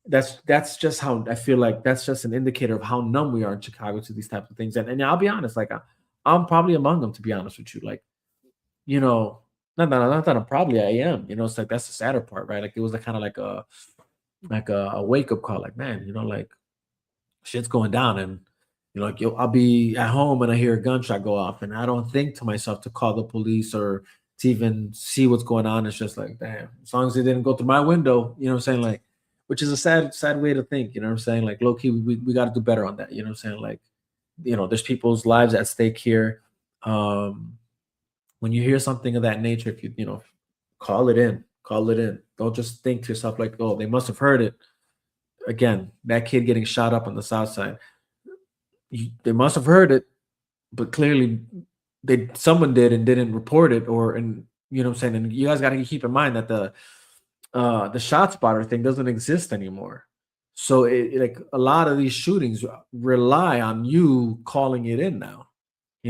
that's just how I feel like that's just an indicator of how numb we are in Chicago to these types of things. And I'll be honest, like I'm probably among them, to be honest with you. Like, you know, not that I'm probably I am. You know, it's like that's the sadder part, right? Like it was a kind of like a wake up call. Like, man, you know, like shit's going down, and like I'll be at home and I hear a gunshot go off, and I don't think to myself to call the police or to even see what's going on. It's just like, damn, as long as it didn't go through my window, you know what I'm saying? Like, which is a sad way to think, you know what I'm saying? Like, low key, we got to do better on that, you know what I'm saying? Like, there's people's lives at stake here. Um, when you hear something of that nature, if call it in, call it in. Don't just think to yourself like, oh, they must have heard it. Again, that kid getting shot up on the south side, they must have heard it, but clearly someone did and didn't report it, or and you know what I'm saying. And you guys got to keep in mind that the shot spotter thing doesn't exist anymore. So like a lot of these shootings rely on you calling it in now,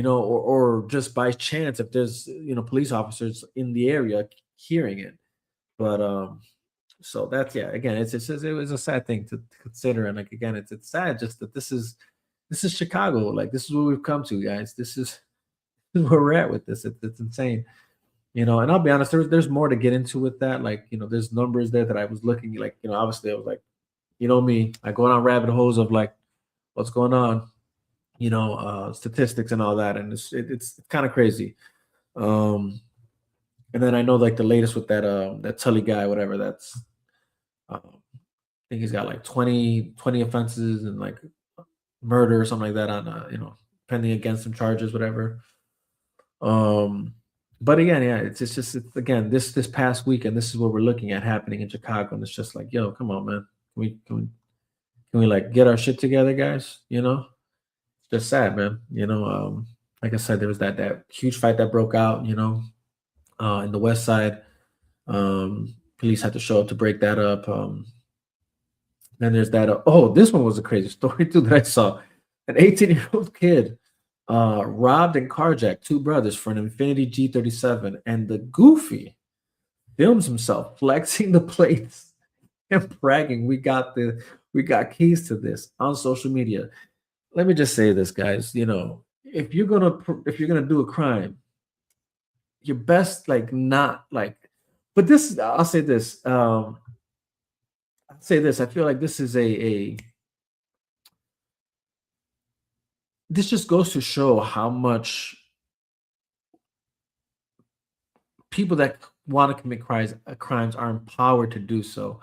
or just by chance if there's police officers in the area hearing it. But so that's, yeah, again, it was a sad thing to consider, and like again, it's sad just that this is Chicago. Like this is what we've come to, guys. This is where we're at with this. It's insane. And I'll be honest, there's more to get into with that. Like, there's numbers there that I was looking, like, obviously I was like, me, I go down rabbit holes of like what's going on, statistics and all that. And it's kind of crazy. And then I know like the latest with that Tully guy, whatever, that's I think he's got like 20 offenses and like murder or something like that on pending against him, charges, whatever. But again, yeah, it's again this past weekend, this is what we're looking at happening in Chicago, and it's just like, yo, come on, man, can we like get our shit together, guys? It's just sad, man. Like I said, there was that huge fight that broke out, in the West Side. Police had to show up to break that up. Then there's that. Oh, this one was a crazy story too that I saw. An 18-year-old kid robbed and carjacked two brothers for an Infinity G37, and the goofy films himself flexing the plates and bragging, "We got keys to this" on social media. Let me just say this, guys. If you're gonna do a crime, your best like not like. But this, I'll say this. I feel like this is this just goes to show how much people that want to commit crimes are empowered to do so.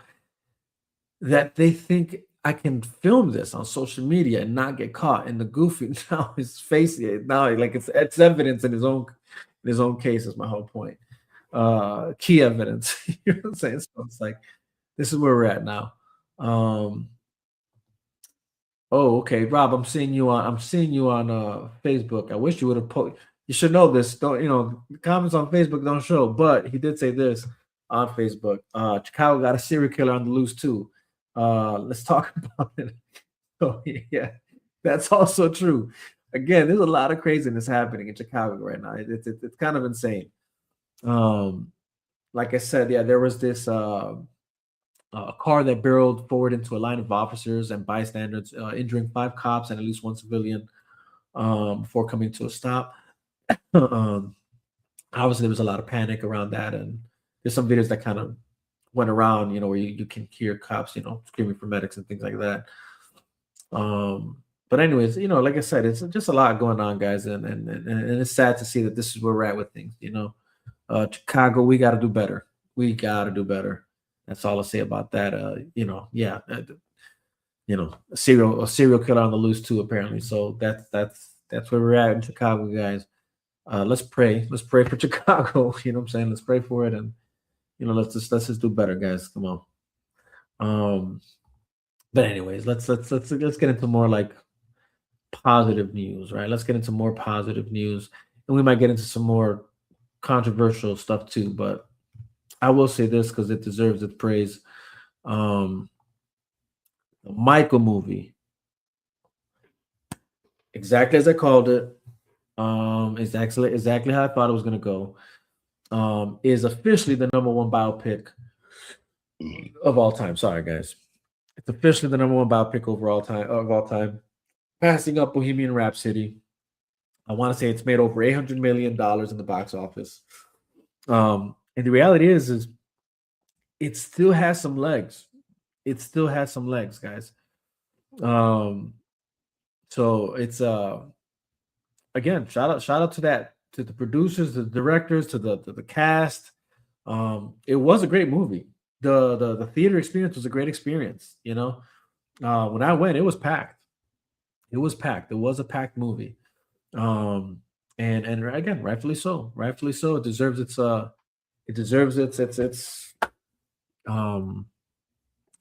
That they think, I can film this on social media and not get caught. And the goofy now is facing it now, like it's evidence in his own case. Is my whole point. Key evidence. You know what I'm saying? So it's like, this is where we're at now. Oh, okay, Rob. I'm seeing you on Facebook. I wish you would have you should know this. Don't the comments on Facebook don't show, but he did say this on Facebook. Chicago got a serial killer on the loose too. Let's talk about it. So yeah, that's also true. Again, there's a lot of craziness happening in Chicago right now. It's kind of insane. Like I said, yeah, there was this a car that barreled forward into a line of officers and bystanders, injuring 5 cops and at least 1 civilian before coming to a stop. Obviously, there was a lot of panic around that, and there's some videos that kind of went around, where you can hear cops, screaming for medics and things like that. But anyways, like I said, it's just a lot going on, guys, and it's sad to see that this is where we're at with things. Chicago, we got to do better. We got to do better. That's all I'll say about that. Yeah, a serial killer on the loose too, apparently. So that's where we're at in Chicago, guys. Let's pray. Let's pray for Chicago. You know what I'm saying? Let's pray for it, and let's just do better, guys. Come on. But anyways, let's get into more like positive news, right? Let's get into more positive news, and we might get into some more controversial stuff too. But I will say this because it deserves its praise. The Michael movie, exactly as I called it, exactly how I thought it was going to go, is officially the #1 biopic of all time. Sorry, guys. It's officially the #1 biopic of all time, passing up Bohemian Rhapsody. I want to say it's made over $800 million in the box office. And the reality is it still has some legs. It still has some legs, guys. Um, so it's again, shout out to that, to the producers, the directors, to the cast. It was a great movie. The theater experience was a great experience. When I went, it was packed. It was packed. It was a packed movie. Um, and again, rightfully so. Rightfully so. It deserves um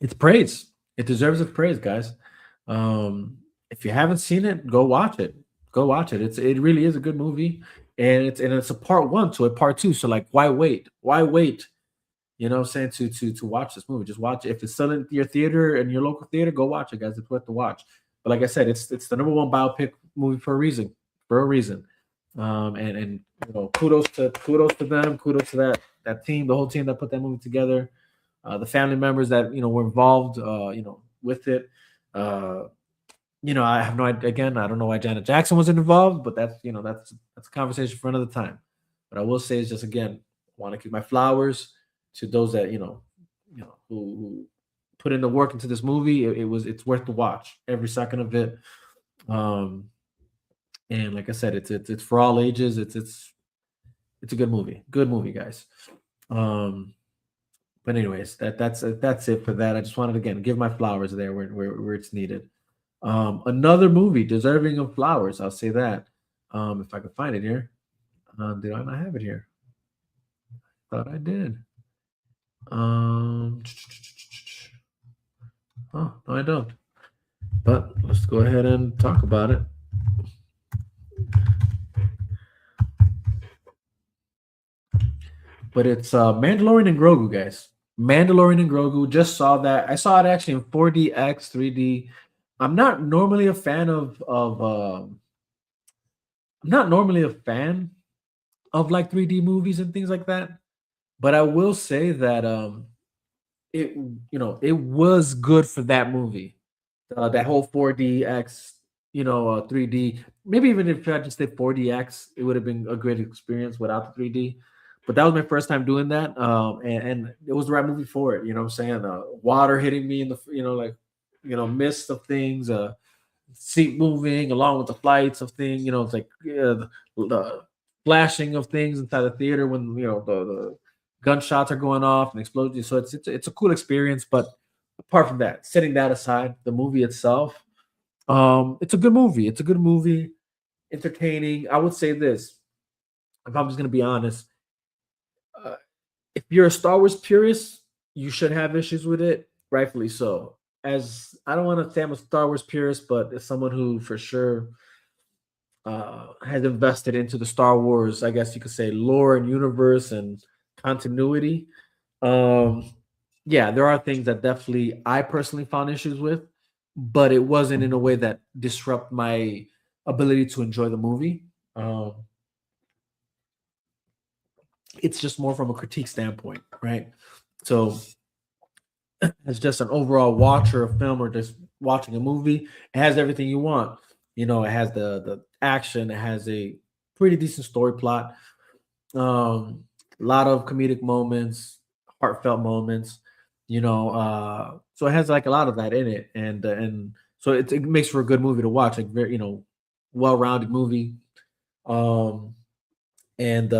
its praise. It deserves its praise, guys. If you haven't seen it, go watch it. Go watch it. It really is a good movie, and it's a part one to a part two. So like, why wait? Why wait? You know what I'm saying, to watch this movie. Just watch it. If it's still in your theater and your local theater, go watch it, guys. It's worth the watch. But like I said, it's the number one biopic movie for a reason. For a reason. And kudos to them, kudos to that team, the whole team that put that movie together, the family members that were involved, with it. Uh, I have no idea. Again, I don't know why Janet Jackson wasn't involved, but that's a conversation for another time. But I will say is just again, want to give my flowers to those that who put in the work into this movie. It's worth the watch, every second of it. Um, and like I said, it's for all ages. It's a good movie, guys. Um, but anyways, that's it for that. I just wanted to again give my flowers there where it's needed. Another movie deserving of flowers. I'll say that. If I can find it here. Did I not have it here? Thought I did. Oh, no, I don't. But let's go ahead and talk about it. But it's Mandalorian and Grogu, guys. Mandalorian and Grogu. Just saw that. I saw it actually in 4DX, 3D. I'm not normally a fan I'm not normally a fan of like 3D movies and things like that. But I will say that it was good for that movie. That whole 4DX, 3D. Maybe even if I just did 4DX, it would have been a great experience without the 3D. But that was my first time doing that, and it was the right movie for it. You know what I'm saying? Water hitting me in the, like, mist of things, seat moving along with the flights of things. It's like, the flashing of things inside the theater when the gunshots are going off and explosions. So it's a cool experience. But apart from that, setting that aside, the movie itself, it's a good movie. It's a good movie, entertaining. I would say this, if I'm just gonna be honest, uh, if you're a Star Wars purist, you should have issues with it, rightfully so. As I don't want to say I'm a Star Wars purist, but as someone who for sure has invested into the Star Wars, I guess you could say, lore and universe and continuity. Um, yeah, there are things that definitely I personally found issues with, but it wasn't in a way that disrupt my ability to enjoy the movie. Um, it's just more from a critique standpoint, right? So as just an overall watcher of film or just watching a movie, it has everything you want. It has the action, it has a pretty decent story plot, a lot of comedic moments, heartfelt moments, so it has like a lot of that in it, and so it makes for a good movie to watch, like very, well-rounded movie. Um, and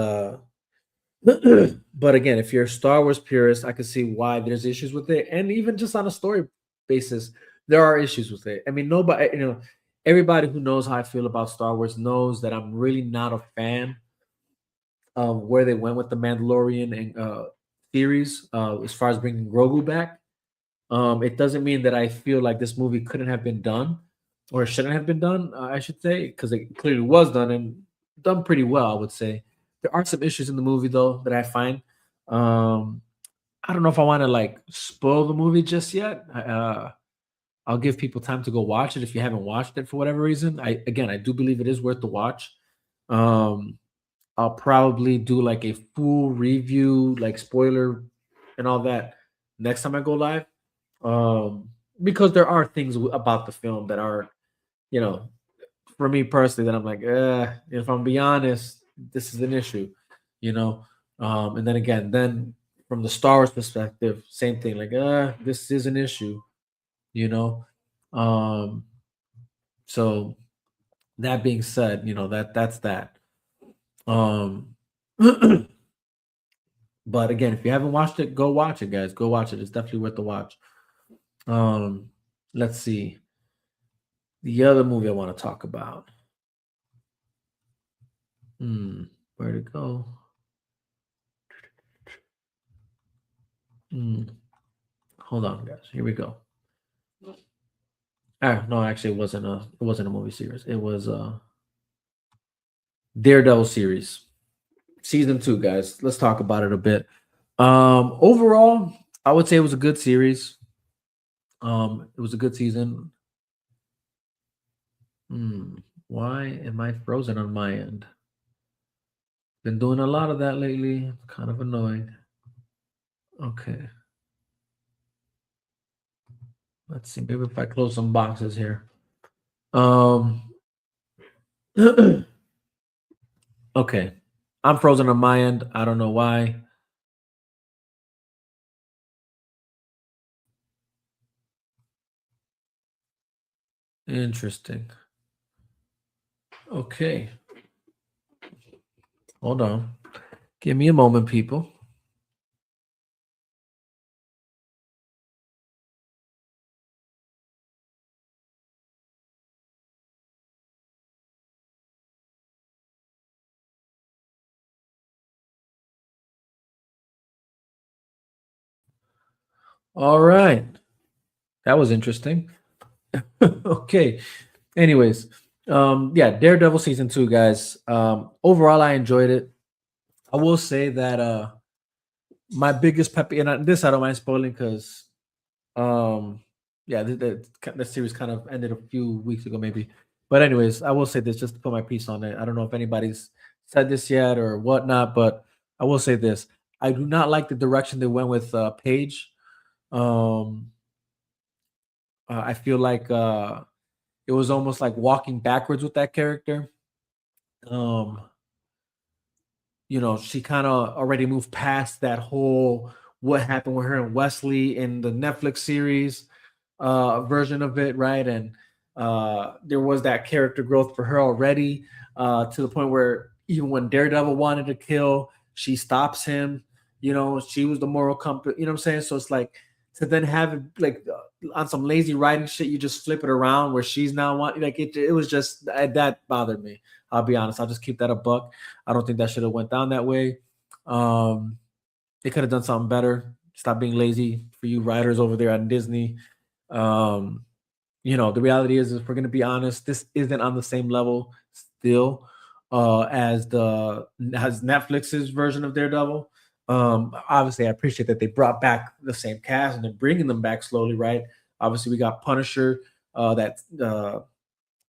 but again, if you're a Star Wars purist, I can see why there's issues with it, and even just on a story basis, there are issues with it. I mean, nobody, everybody who knows how I feel about Star Wars knows that I'm really not a fan of where they went with the Mandalorian and series, as far as bringing Grogu back. It doesn't mean that I feel like this movie couldn't have been done or shouldn't have been done, I should say, because it clearly was done and done pretty well, I would say. There are some issues in the movie though that I find. Um, I don't know if I want to like spoil the movie just yet. I'll give people time to go watch it if you haven't watched it for whatever reason. I do believe it is worth the watch. Um, I'll probably do like a full review, like spoiler and all that next time I go live. Um, because there are things about the film that are, you know, for me personally, then I'm like, if I'm be honest, this is an issue, you know. And then again, then from the Star Wars perspective, same thing. Like, this is an issue, you know. Um, so that being said, that's that. Um, but again, if you haven't watched it, go watch it, guys. Go watch it. It's definitely worth the watch. Um, let's see the other movie I want to talk about. Where'd it go? Hmm. Hold on, guys. Here we go. No, actually, it wasn't a movie series. It was a Daredevil series, season 2, guys. Let's talk about it a bit. Overall, I would say it was a good series. It was a good season. Why am I frozen on my end? Been doing a lot of that lately. Kind of annoying. Okay. Let's see. Maybe if I close some boxes here. Um. Okay. I'm frozen on my end. I don't know why. Interesting. Okay. Hold on. Give me a moment, people. All right. That was interesting. Okay. Anyways, yeah, Daredevil season 2, guys. Overall, I enjoyed it. I will say that my biggest pet peeve, and this I don't mind spoiling because yeah, the series kind of ended a few weeks ago, maybe. But anyways, I will say this just to put my piece on it. I don't know if anybody's said this yet or whatnot, but I will say this: I do not like the direction they went with Paige. Um, I feel like it was almost like walking backwards with that character. Um, she kind of already moved past that whole what happened with her and Wesley in the Netflix series version of it, right? And there was that character growth for her already to the point where even when Daredevil wanted to kill, she stops him. She was the moral compass. You know what I'm saying? So it's like to then have it like on some lazy writing shit, you just flip it around where she's now like it. It was just that bothered me. I'll be honest. I'll just keep that a buck. I don't think that should have went down that way. Um, they could have done something better. Stop being lazy for you writers over there at Disney. Um, the reality is, if we're going to be honest, this isn't on the same level still as Netflix's version of Daredevil. Obviously, I appreciate that they brought back the same cast and they're bringing them back slowly, right? Obviously, we got Punisher,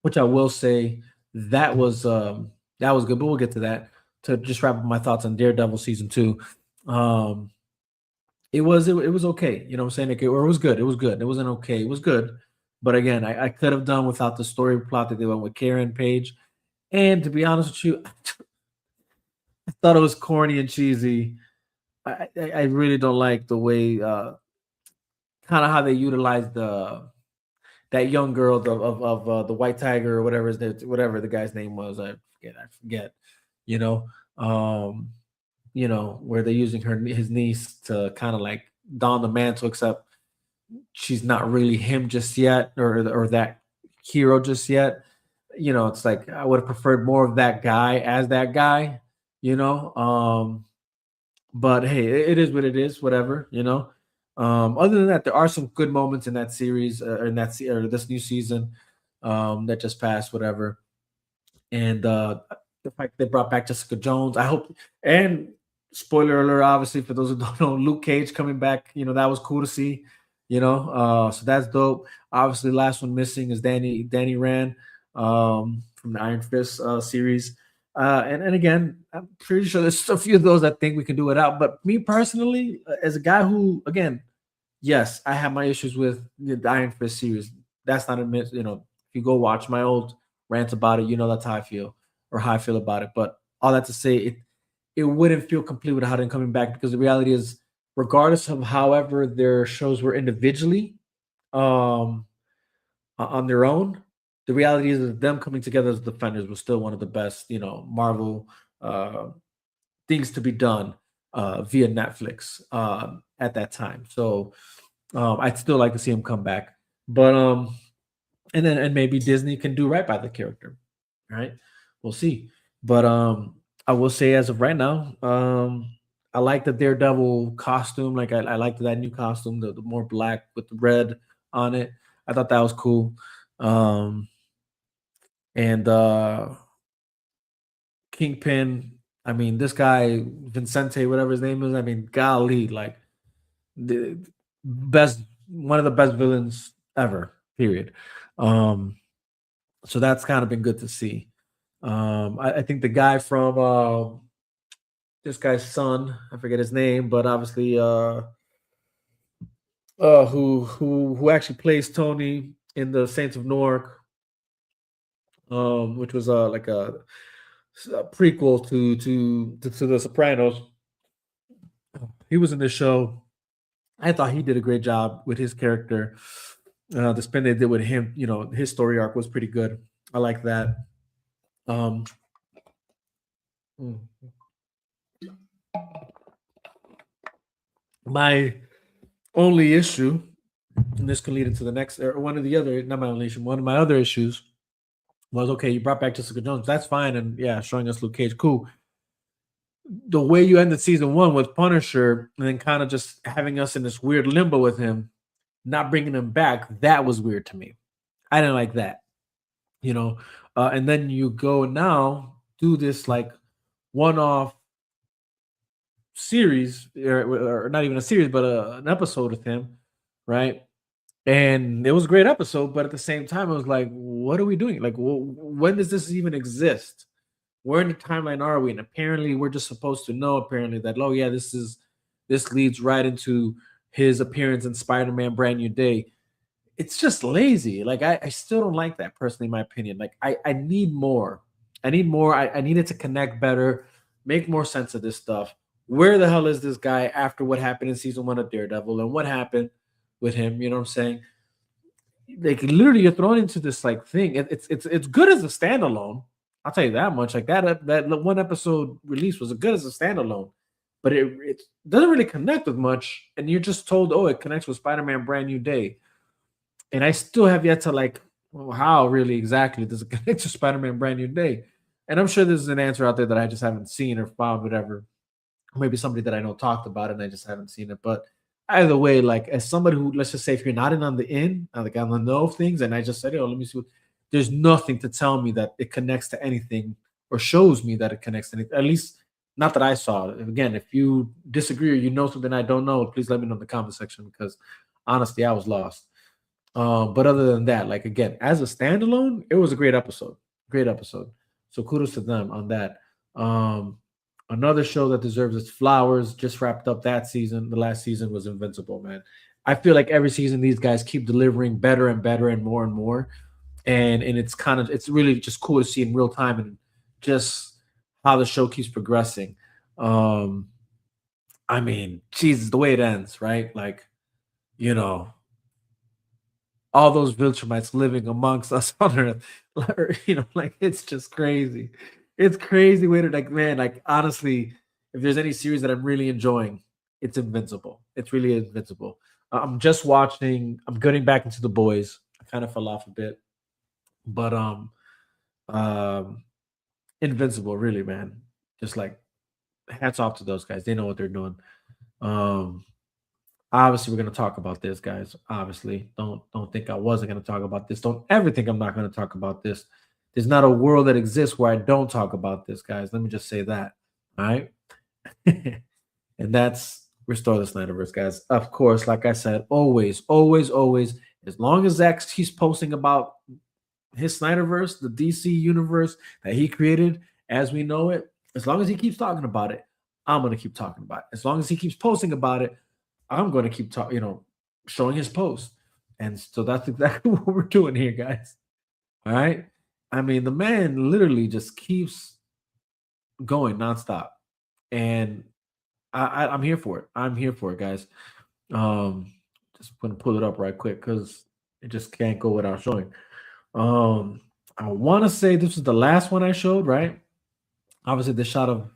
which I will say that was good, but we'll get to that. To just wrap up my thoughts on Daredevil season 2, um, it was okay. You know what I'm saying? Or it was good. It was good. It wasn't okay. It was good. But again, I could have done without the story plot that they went with Karen Page. And to be honest with you, I thought it was corny and cheesy. I really don't like the way kind of how they utilized that young girl of the White Tiger or whatever the guy's name was. I forget. You know, um, where they're using his niece to kind of like don the mantle, except she's not really him just yet, or that hero just yet. It's like I would have preferred more of that guy as that guy. You know, but hey, it is what it is. Whatever. Other than that, there are some good moments in that series, or this new season that just passed. Whatever. And the fact they brought back Jessica Jones, I hope. And spoiler alert, obviously, for those who don't know, Luke Cage coming back, that was cool to see. So that's dope. Obviously, last one missing is Danny Rand from the Iron Fist series. And again, I'm pretty sure there's a few of those I think we can do it out. But me personally, as a guy who, again, yes, I have my issues with the Iron Fist series. That's not admit. If you go watch my old rants about it, that's how I feel or how I feel about it. But all that to say, it wouldn't feel complete without him coming back because the reality is, regardless of however their shows were individually, um, on their own, the reality is that them coming together as defenders was still one of the best, Marvel uh, things to be done via Netflix at that time. So I'd still like to see him come back, but and maybe Disney can do right by the character, right? We'll see. But I will say as of right now, I like the Daredevil costume. Like I liked that new costume, the more black with the red on it. I thought that was cool. Um, and Kingpin, I mean, this guy Vincente, whatever his name is, I mean, golly, like the best, one of the best villains ever. Period. Um, so that's kind of been good to see. I think the guy from this guy's son, I forget his name, but obviously, who actually plays Tony in the Saints of Newark, which was like a prequel to the Sopranos. He was in this show. I thought he did a great job with his character. The spin they did with him, his story arc was pretty good. I like that. Um, mm. My only issue, and this can lead into the next, or one of the other, not my only issue, one of my other issues was, okay, you brought back Jessica Jones. That's fine. And yeah, showing us Luke Cage, cool. The way you ended season one with Punisher and then kind of just having us in this weird limbo with him, not bringing him back, that was weird to me. I didn't like that, and then you go now do this like one-off series, or not even a series, but an episode with him, right? And it was a great episode, but at the same time, it was like, what are we doing? Like, when does this even exist? Where in the timeline are we? And apparently, we're just supposed to know, apparently, that, oh yeah, this leads right into his appearance in Spider-Man: Brand New Day. It's just lazy. Like, I still don't like that personally, in my opinion. Like, I need more. I need more. I need it to connect better, make more sense of this stuff. Where the hell is this guy after what happened in season one of Daredevil and what happened with him? You know what I'm saying? Like, literally, you're thrown into this like thing. It's good as a standalone. I'll tell you that much. Like that one episode release was as good as a standalone, but it doesn't really connect with much. And you're just told, oh, it connects with Spider-Man: Brand New Day. And I still have yet to like, well, how really exactly does it connect to Spider-Man: Brand New Day? And I'm sure there's an answer out there that I just haven't seen or found, whatever. Maybe somebody that I know talked about it and I just haven't seen it. But either way, like as somebody who, let's just say, if you're not in on the like on the know of things, and I just said, oh, let me see. There's nothing to tell me that it connects to anything or shows me that it connects to anything. At least, not that I saw it. Again, if you disagree or you know something I don't know, please let me know in the comment section because honestly, I was lost. But other than that, like again, as a standalone, it was a great episode. Great episode. So kudos to them on that. Another show that deserves its flowers just wrapped up that season. The last season was Invincible, man. I feel like every season these guys keep delivering better and better and more. And it's really just cool to see in real time and just how the show keeps progressing. I mean, Jesus, the way it ends, right? Like, all those Viltrumites living amongst us on Earth. Like it's just crazy. It's crazy way to like, man, like honestly, if there's any series that I'm really enjoying, it's Invincible. It's really Invincible. I'm just watching, I'm getting back into The Boys. I kind of fell off a bit. But um Invincible, really, man. Just like hats off to those guys. They know what they're doing. Um Obviously, we're going to talk about this, guys. Obviously, don't think I wasn't going to talk about this. Don't ever think I'm not going to talk about this. There's not a world that exists where I don't talk about this, guys. Let me just say that. All right. And that's Restore the Snyderverse, guys. Of course, like I said, always, always, always, as long as Zach keeps posting about his Snyderverse, the DC universe that he created as we know it, as long as he keeps talking about it, I'm going to keep talking about it. As long as he keeps posting about it, I'm going to keep talking, showing his post. And so that's exactly what we're doing here, guys. All right. I mean, the man literally just keeps going nonstop, and I'm here for it. I'm here for it, guys. Um, just gonna pull it up right quick because it just can't go without showing. Um, I want to say this was the last one I showed, right? Obviously, the shot of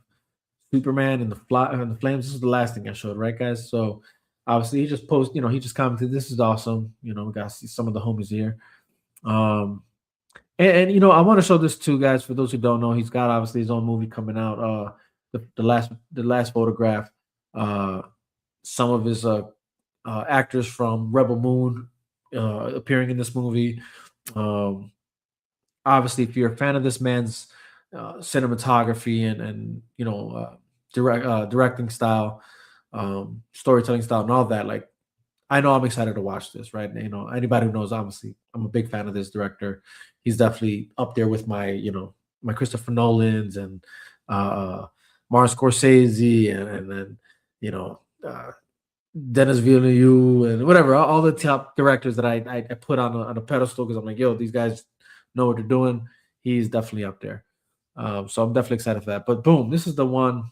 Superman and the fly and the flames. This is the last thing I showed, right, guys? So obviously, he just posted. He just commented, "This is awesome." We got to see some of the homies here. Um, and I want to show this too, guys. For those who don't know, he's got obviously his own movie coming out. The last photograph. Uh, some of his actors from Rebel Moon appearing in this movie. Um, Obviously, if you're a fan of this man's cinematography and directing style, storytelling style, and all that, like I know I'm excited to watch this. Right? Anybody who knows, obviously, I'm a big fan of this director. He's definitely up there with my Christopher Nolan's and Martin Scorsese and then you know. Dennis Villeneuve and whatever, all the top directors that I put on a pedestal because I'm like, yo, these guys know what they're doing. He's definitely up there. So I'm definitely excited for that. But boom, this is the one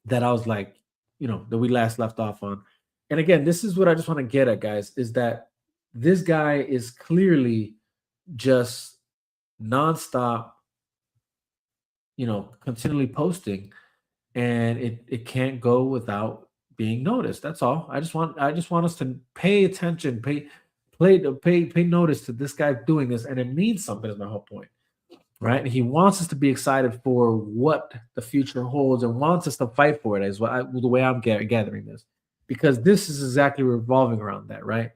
that I was like, that we last left off on. And again, this is what I just want to get at, guys, is that this guy is clearly just nonstop, continually posting, and it can't go without being noticed. That's all. I just want us to pay attention, pay notice to this guy doing this, and it means something. Is my whole point, right? And he wants us to be excited for what the future holds, and wants us to fight for it. Is the way I'm gathering this, because this is exactly revolving around that, right?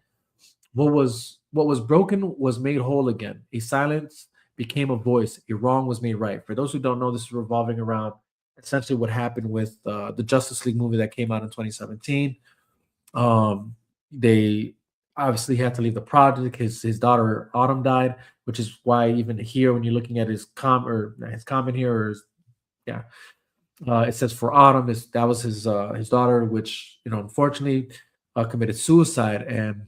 What was broken was made whole again. A silence became a voice. A wrong was made right. For those who don't know, this is revolving around essentially what happened with the Justice League movie that came out in 2017. They obviously had to leave the project. His daughter Autumn died, which is why even here, when you're looking at his comment here, yeah, it says for Autumn, that was his daughter, which unfortunately committed suicide, and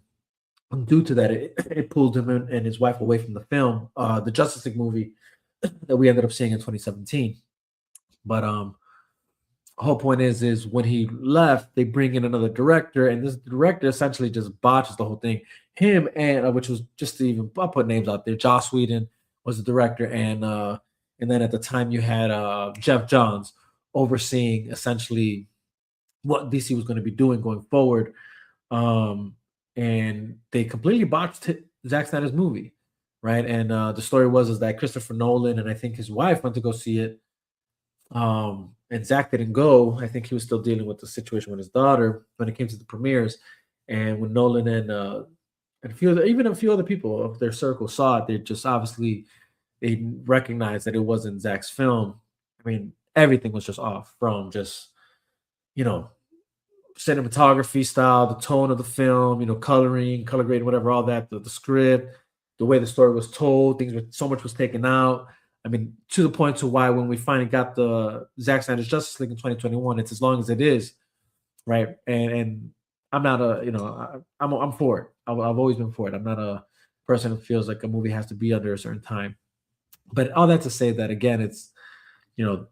due to that, it pulled him and his wife away from the film, the Justice League movie that we ended up seeing in 2017. But whole point is when he left, they bring in another director, and this director essentially just botches the whole thing. Him and which was just to even I'll put names out there. Joss Whedon was the director, and then at the time you had Jeff Johns overseeing essentially what DC was going to be doing going forward. Um, and they completely botched Zack Snyder's movie, right? And the story was that Christopher Nolan and I think his wife went to go see it, and Zach didn't go. I think he was still dealing with the situation with his daughter when it came to the premieres. And when Nolan and even a few other people of their circle saw it, they just obviously they recognized that it wasn't Zach's film. I mean, everything was just off from just you know cinematography style, the tone of the film, coloring, color grading, whatever, all that, the script, the way the story was told, so much was taken out. I mean, to the point to why when we finally got the Zack Snyder's Justice League in 2021, it's as long as it is, right? And I'm not I'm for it. I've always been for it. I'm not a person who feels like a movie has to be under a certain time. But all that to say that again, it's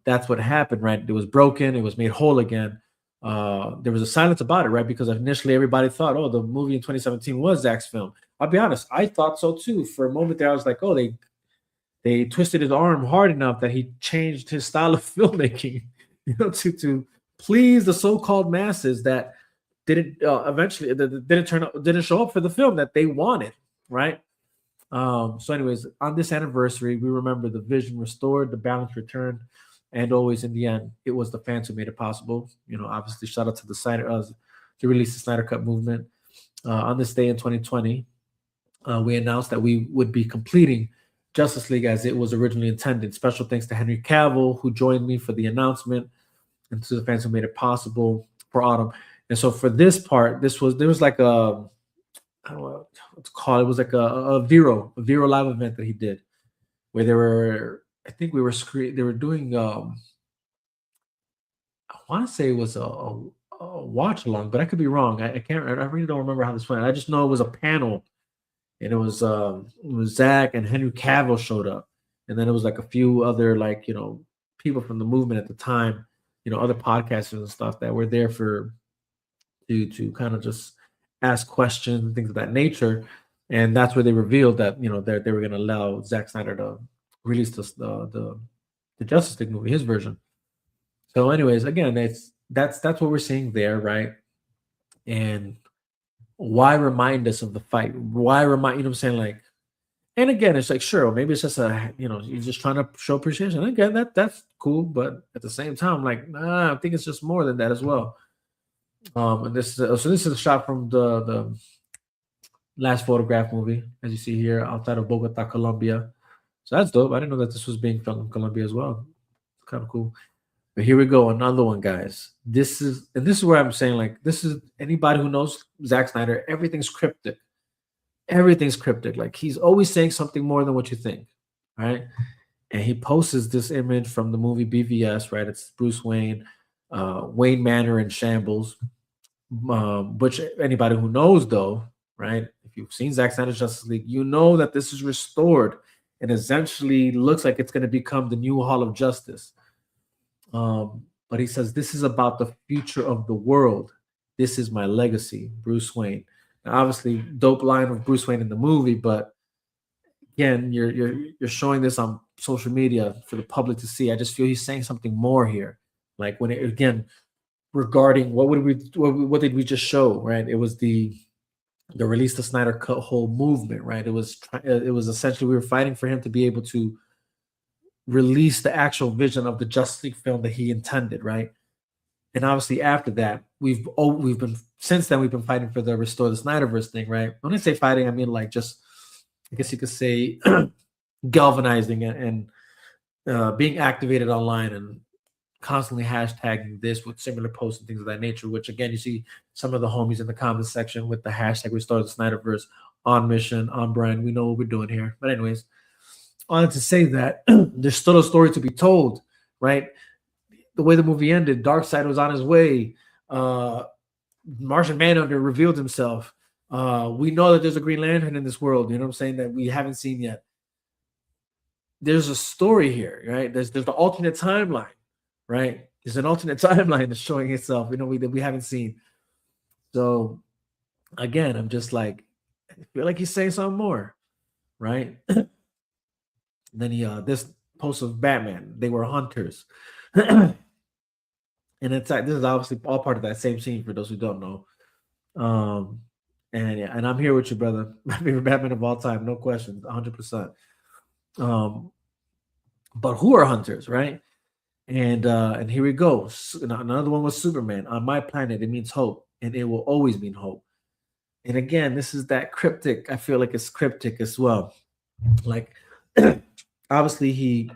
that's what happened, right? It was broken. It was made whole again. There was a silence about it, right? Because initially everybody thought, oh, the movie in 2017 was Zach's film. I'll be honest, I thought so too. For a moment there, I was like, oh, they twisted his arm hard enough that he changed his style of filmmaking, to please the so-called masses that didn't eventually didn't show up for the film that they wanted, right? So, anyways, on this anniversary, we remember the vision restored, the balance returned, and always in the end, it was the fans who made it possible. Obviously, shout out to the Snyder to release the Snyder Cut movement. On this day in 2020, we announced that we would be completing Justice League as it was originally intended. Special thanks to Henry Cavill, who joined me for the announcement, and to the fans who made it possible for Autumn. And so for this part, there was like I don't know what to call it. It was like a Vero live event that he did, where I think they were doing I want to say it was a watch along, but I could be wrong. I can't. I really don't remember how this went. I just know it was a panel, and it was Zach and Henry Cavill showed up, and then it was like a few other like people from the movement at the time, other podcasters and stuff that were there for to kind of just ask questions and things of that nature. And that's where they revealed that they were going to allow Zack Snyder to release the Justice League movie, his version. So, anyways, again, that's what we're seeing there, right? And why remind us of the fight? Why remind, what I'm saying? Like, and again, it's like, sure, maybe it's just you're just trying to show appreciation. And again, that's cool, but at the same time, like, nah, I think it's just more than that as well. And this is a shot from the last photograph movie, as you see here, outside of Bogota, Colombia. So that's dope. I didn't know that this was being filmed in Colombia as well. It's kind of cool. But here we go, another one, guys. This is where I'm saying, like, this is anybody who knows Zack Snyder, everything's cryptic. Everything's cryptic. Like, he's always saying something more than what you think, right? And he posts this image from the movie BVS, right? It's Bruce Wayne, Wayne Manor in shambles. Which anybody who knows, though, right? If you've seen Zack Snyder's Justice League, you know that this is restored and essentially looks like it's going to become the new Hall of Justice. But he says, this is about the future of the world. This is my legacy, Bruce Wayne. Now, obviously, dope line of Bruce Wayne in the movie, but again, you're showing this on social media for the public to see. I just feel he's saying something more here. Like when again, regarding what did we just show, right? It was the release the Snyder Cut whole movement, right? It was essentially we were fighting for him to be able to release the actual vision of the Justice League film that he intended, right? And obviously after that, we've been fighting for the restore the Snyderverse thing, right? When I say fighting, I mean like just, I guess you could say galvanizing and being activated online and constantly hashtagging this with similar posts and things of that nature, which again, you see some of the homies in the comments section with the hashtag restore the Snyderverse, on mission, on brand. We know what we're doing here. But anyways, I wanted to say that there's still a story to be told, right? The way the movie ended, Darkseid was on his way. Martian Manhunter revealed himself. We know that there's a Green Lantern in this world, you know what I'm saying, that we haven't seen yet. There's a story here, right? There's the alternate timeline, right? There's an alternate timeline that's showing itself, that we haven't seen. So again, I'm just like, I feel like he's saying something more, right? Then this post of Batman, they were hunters. And it's like, this is obviously all part of that same scene for those who don't know. And I'm here with you, brother. My favorite Batman of all time, no question, 100%. But who are hunters, right? And here we go. Another one was Superman. On my planet, it means hope, and it will always mean hope. And again, this is that cryptic. I feel like it's cryptic as well. Like, obviously he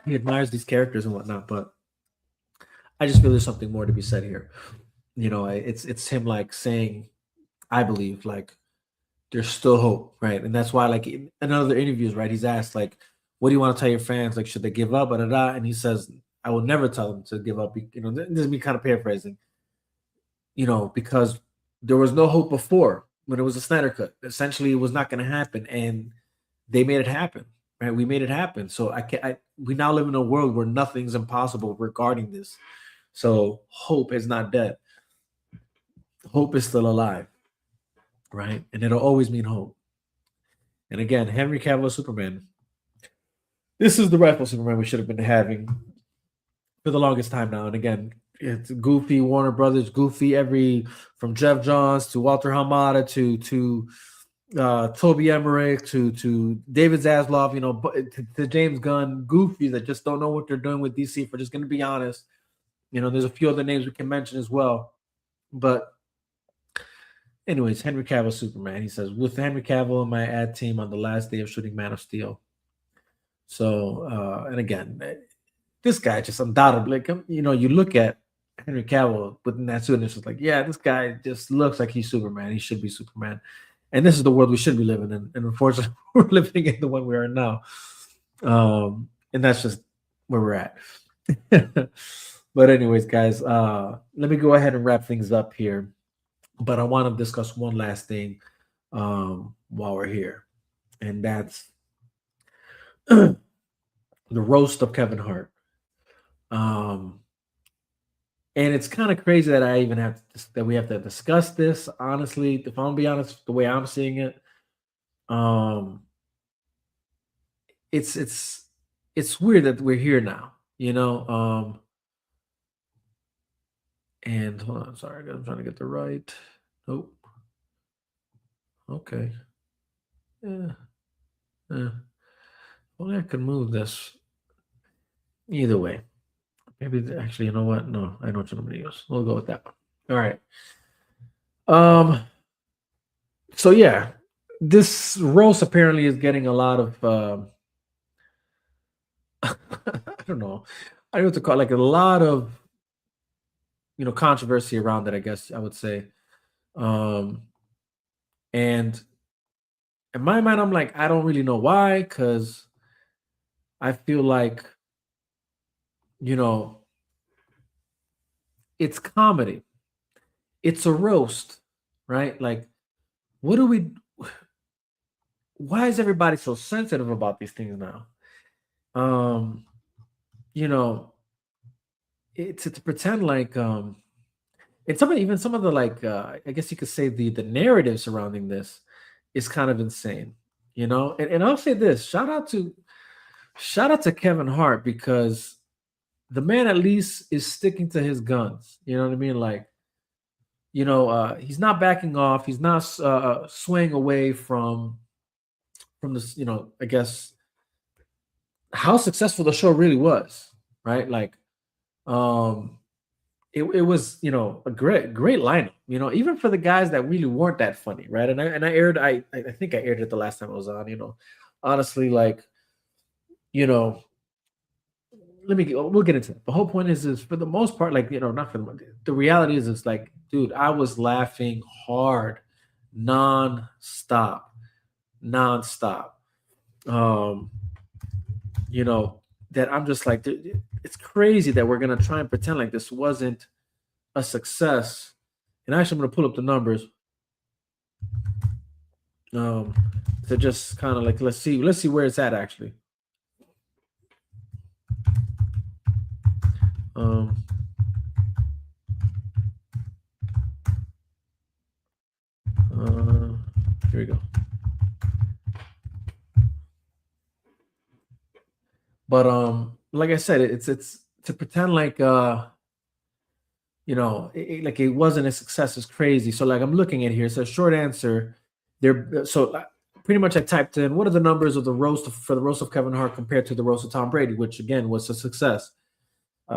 admires these characters and whatnot, but I just feel there's something more to be said here. It's him like saying, I believe, like, there's still hope, right? And that's why, like, in other interviews, right, he's asked, like, what do you want to tell your fans? Like, should they give up? And he says, I will never tell them to give up. This is me kind of paraphrasing, because there was no hope before when it was a Snyder Cut. Essentially, it was not going to happen, and they made it happen, right? We made it happen. So we now live in a world where nothing's impossible regarding this. So hope is not dead. Hope is still alive, right? And it'll always mean hope. And again, Henry Cavill Superman. This is the rightful Superman we should have been having for the longest time now. And again, it's goofy Warner Brothers, goofy from Jeff Johns to Walter Hamada to Toby Emmerich to David Zaslav, to James Gunn, goofy that just don't know what they're doing with DC. If we're just going to be honest, there's a few other names we can mention as well. But anyways, Henry Cavill Superman. He says, with Henry Cavill and my ad team on the last day of shooting Man of Steel. So, and again, this guy just undoubtedly, you look at Henry Cavill within that suit and it's just like, yeah, this guy just looks like he's Superman. He should be Superman. And this is the world we should be living in. And unfortunately, we're living in the one we are now. And that's just where we're at. But anyways, guys, let me go ahead and wrap things up here. But I want to discuss one last thing while we're here, and that's the roast of Kevin Hart. Um, and it's kind of crazy that I even have that we have to discuss this. Honestly, if I'm gonna be honest, the way I'm seeing it, um, it's it's it's weird that we're here now, you know. And hold on, sorry, I'm trying to get the right. Nope. Okay. Yeah. Yeah. Well, I could move this. Either way, maybe actually, you know what? No, I know what I'm gonna use. We'll go with that one. All right. Um. So yeah, this roast apparently is getting a lot of. I don't know. I don't know what to call it, like a lot of controversy around it. I guess I would say. Um. And in my mind, I'm like, I don't really know why, because I feel like you know it's comedy. It's a roast, right? Like, what do we? Why is everybody so sensitive about these things now? Um, you know, it's to pretend like and even some of the like I guess you could say the narrative surrounding this is kind of insane, and I'll say this, shout out to Kevin Hart, because the man at least is sticking to his guns. You know what I mean? Like, he's not backing off, he's not swaying away from this, I guess how successful the show really was, right? Like, um, it was, a great lineup, even for the guys that really weren't that funny, right? And I aired, I think I aired it the last time I was on, honestly, like, you know, we'll get into it. The whole point is for the most part, like, not for the reality is like, dude, I was laughing hard, non-stop, non-stop. Um, you know, that I'm just like, dude, it's crazy that we're gonna try and pretend like this wasn't a success. And actually, I'm gonna pull up the numbers. Um, to just kind of like, let's see where it's at actually. Um, uh, here we go. But like I said, it's to pretend like like it wasn't a success is crazy. So like I'm looking at here. So short answer, there. So pretty much I typed in what are the numbers of for the roast of Kevin Hart compared to the roast of Tom Brady, which again was a success.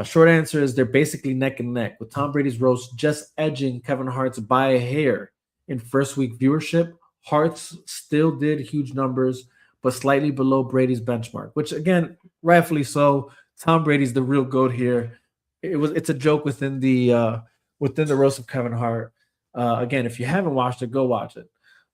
Short answer is they're basically neck and neck, with Tom Brady's roast just edging Kevin Hart's by a hair in first week viewership. Hart's still did huge numbers, but slightly below Brady's benchmark, which again, rightfully so. Tom Brady's the real goat here. It's a joke within the roast of Kevin Hart. Again, if you haven't watched it, go watch it.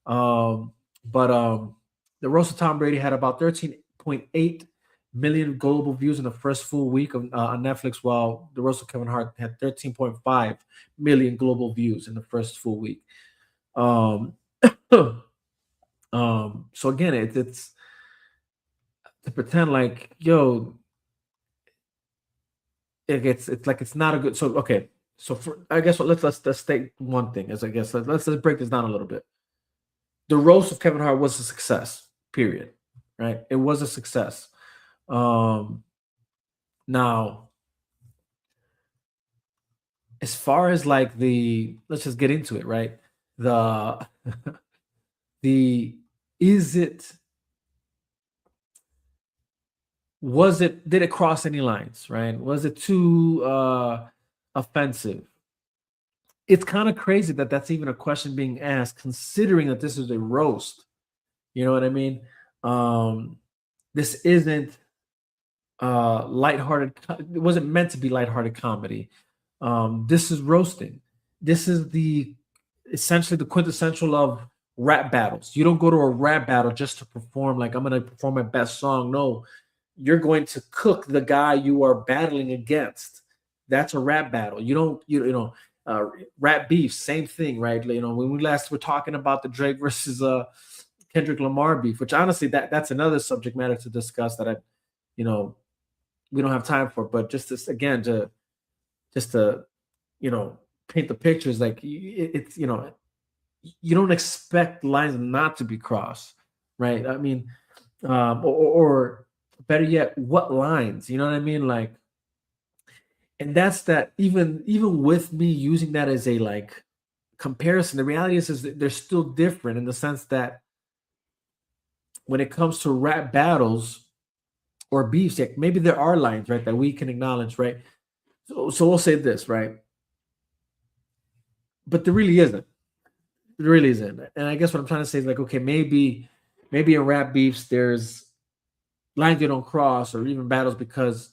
But the roast of Tom Brady had about 13.8 million global views in the first full week on Netflix, while the roast of Kevin Hart had 13.5 million global views in the first full week. Um, so again, it's to pretend like, yo, it's like it's not a good. So okay, so I guess let's state one thing, as I guess let's break this down a little bit. The roast of Kevin Hart was a success. Period. Right? It was a success. Um, Now, as far as like let's just get into it, right? The the is it was it did it cross any lines, right? Was it too offensive? It's kind of crazy that that's even a question being asked, considering that this is a roast. You know what I mean? Um, this isn't lighthearted. It wasn't meant to be lighthearted comedy. This is roasting. This is essentially the quintessential of rap battles. You don't go to a rap battle just to perform like I'm going to perform my best song. No, you're going to cook the guy you are battling against. That's a rap battle. You don't, you know, Uh, Rap beef, same thing, right? You know, when we last were talking about the Drake versus Kendrick Lamar beef, which honestly that's another subject matter to discuss that I, you know, we don't have time for. But just this again to just to you know paint the pictures, like it's you don't expect lines not to be crossed, right? I mean, or better yet, what lines? You know what I mean? Like, and that's that. Even with me using that as a like comparison, the reality is that they're still different in the sense that when it comes to rap battles or beefs, like maybe there are lines, right, that we can acknowledge, right? So we'll say this, right? But there really isn't. There really isn't. And I guess what I'm trying to say is like, okay, maybe in rap beefs there's lines you don't cross or even battles because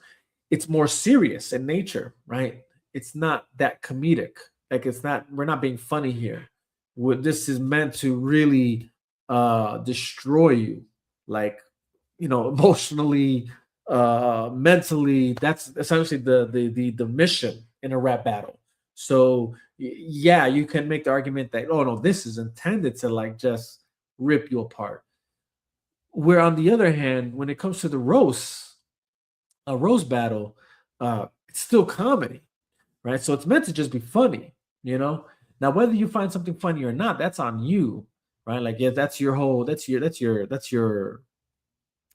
it's more serious in nature, right? It's not that comedic. Like it's not. We're not being funny here. This is meant to really destroy you, like emotionally, mentally. That's essentially the mission in a rap battle. So yeah, you can make the argument that oh no, this is intended to like just rip you apart. Where on the other hand, when it comes to the roast, a roast battle, it's still comedy, right? So it's meant to just be funny, you know. Now, whether you find something funny or not, that's on you, right? Like, yeah, that's your whole, that's your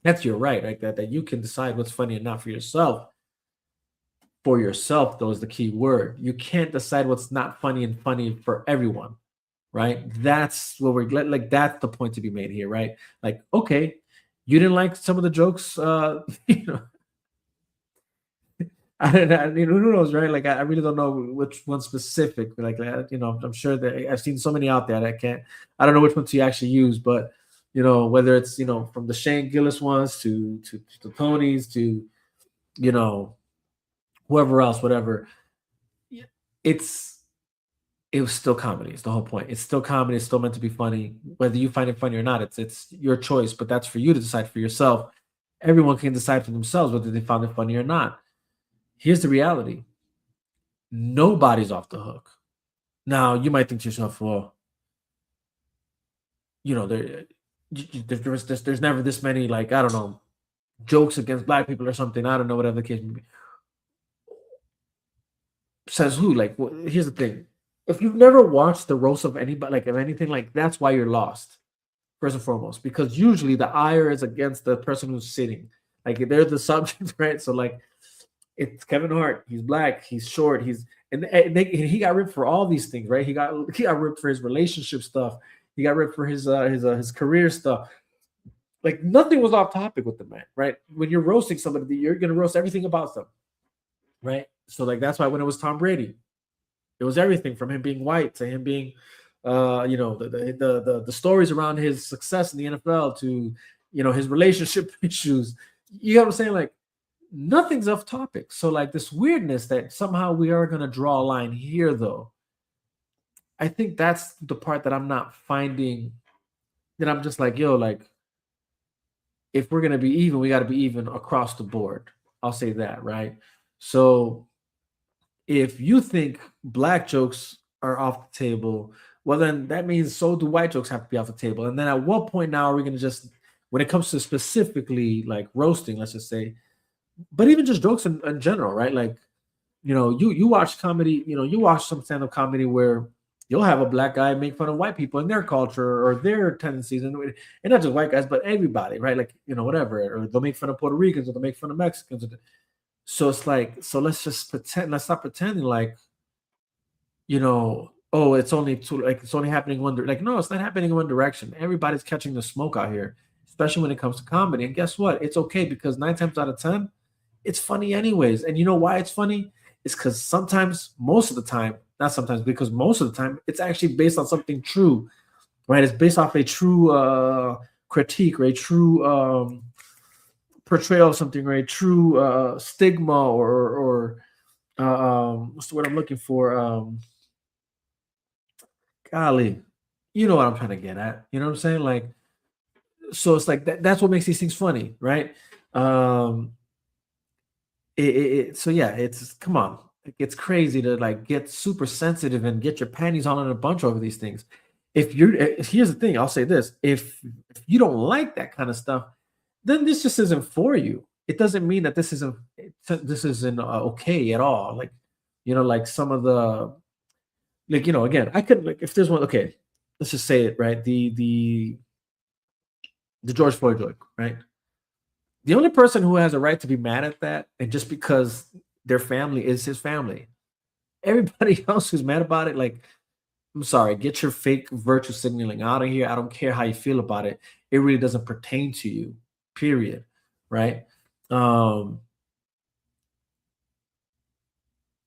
right, like that you can decide what's funny and not for yourself. For yourself, though, is the key word. You can't decide what's not funny and funny for everyone, right? That's what we're like. That's the point to be made here, right? Like, okay, you didn't like some of the jokes, you know, who knows, right? Like, I really don't know which one specific. Like, I'm sure that I've seen so many out there that I can't. I don't know which one to actually use, but whether it's from the Shane Gillis ones to Tony's to you know whoever else, whatever. It's it was still comedy. It's the whole point. It's still comedy. It's still meant to be funny, whether you find it funny or not. It's your choice, but that's for you to decide for yourself. Everyone can decide for themselves whether they found it funny or not. Here's the reality: nobody's off the hook. Now, you might think to yourself, well, there, there's never this many, like, I don't know, jokes against black people or something. I don't know, whatever the case may be. Says who? Like, here's the thing: if you've never watched the roast of anybody, like of anything, like that's why you're lost. First and foremost, because usually the ire is against the person who's sitting. Like they're the subject, right? So like it's Kevin Hart. He's black. He's short. He got ripped for all these things, right? He got ripped for his relationship stuff. He got ripped for his career stuff. Like nothing was off topic with the man, right? When you're roasting somebody, you're gonna roast everything about them, right? So like that's why when it was Tom Brady, it was everything from him being white to him being, the stories around his success in the NFL to his relationship issues. You know what I'm saying? Like nothing's off topic. So like this weirdness that somehow we are gonna draw a line here, though. I think that's the part that I'm not finding. That I'm just like, yo, like if we're gonna be even, we got to be even across the board. I'll say that, right? So if you think black jokes are off the table, well, then that means so do white jokes have to be off the table. And then at what point now are we going to just, when it comes to specifically like roasting, let's just say, but even just jokes in general, right? Like, you watch comedy, you watch some stand-up comedy where you'll have a black guy make fun of white people and their culture or their tendencies, and not just white guys, but everybody, right? Like, whatever, or they'll make fun of Puerto Ricans or they'll make fun of Mexicans. So it's like, so let's just pretend. Let's stop pretending like, oh, it's only two. Like it's only happening one. Like no, it's not happening in one direction. Everybody's catching the smoke out here, especially when it comes to comedy. And guess what? It's okay because 9 times out of 10, it's funny anyways. And you know why it's funny? It's because sometimes, most of the time, not sometimes, because most of the time, it's actually based on something true, right? It's based off a true critique or a true portrayal of something, right? True stigma or what's the word I'm looking for? Golly, you know what I'm trying to get at. You know what I'm saying? Like, so it's like that's what makes these things funny, right? So yeah, it's come on. it's crazy to like get super sensitive and get your panties all in a bunch over these things. If you're Here's the thing, I'll say this: if you don't like that kind of stuff, then this just isn't for you. It doesn't mean that this isn't okay at all. Like, like some of the, like, again, I could, like, if there's one, okay, let's just say it, right? The George Floyd joke, right? The only person who has a right to be mad at that, and just because their family is his family, everybody else who's mad about it, like, I'm sorry, get your fake virtue signaling out of here. I don't care how you feel about it. It really doesn't pertain to you, period. Right? Um,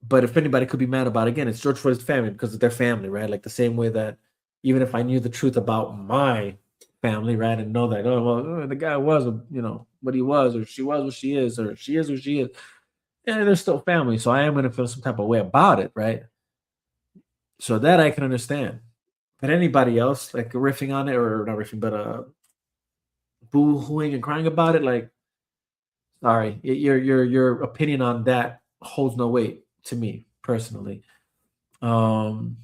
but if anybody could be mad about it, again, it's George Floyd's family because of their family, right? Like the same way that even if I knew the truth about my family, right, and know that, oh well, the guy was, what he was, or she was what she is, or she is what she is, and they're still family. So I am going to feel some type of way about it, right? So that I can understand. But anybody else like riffing on it, or not riffing, but boo-hooing and crying about it, like, sorry, your opinion on that holds no weight to me personally. Um,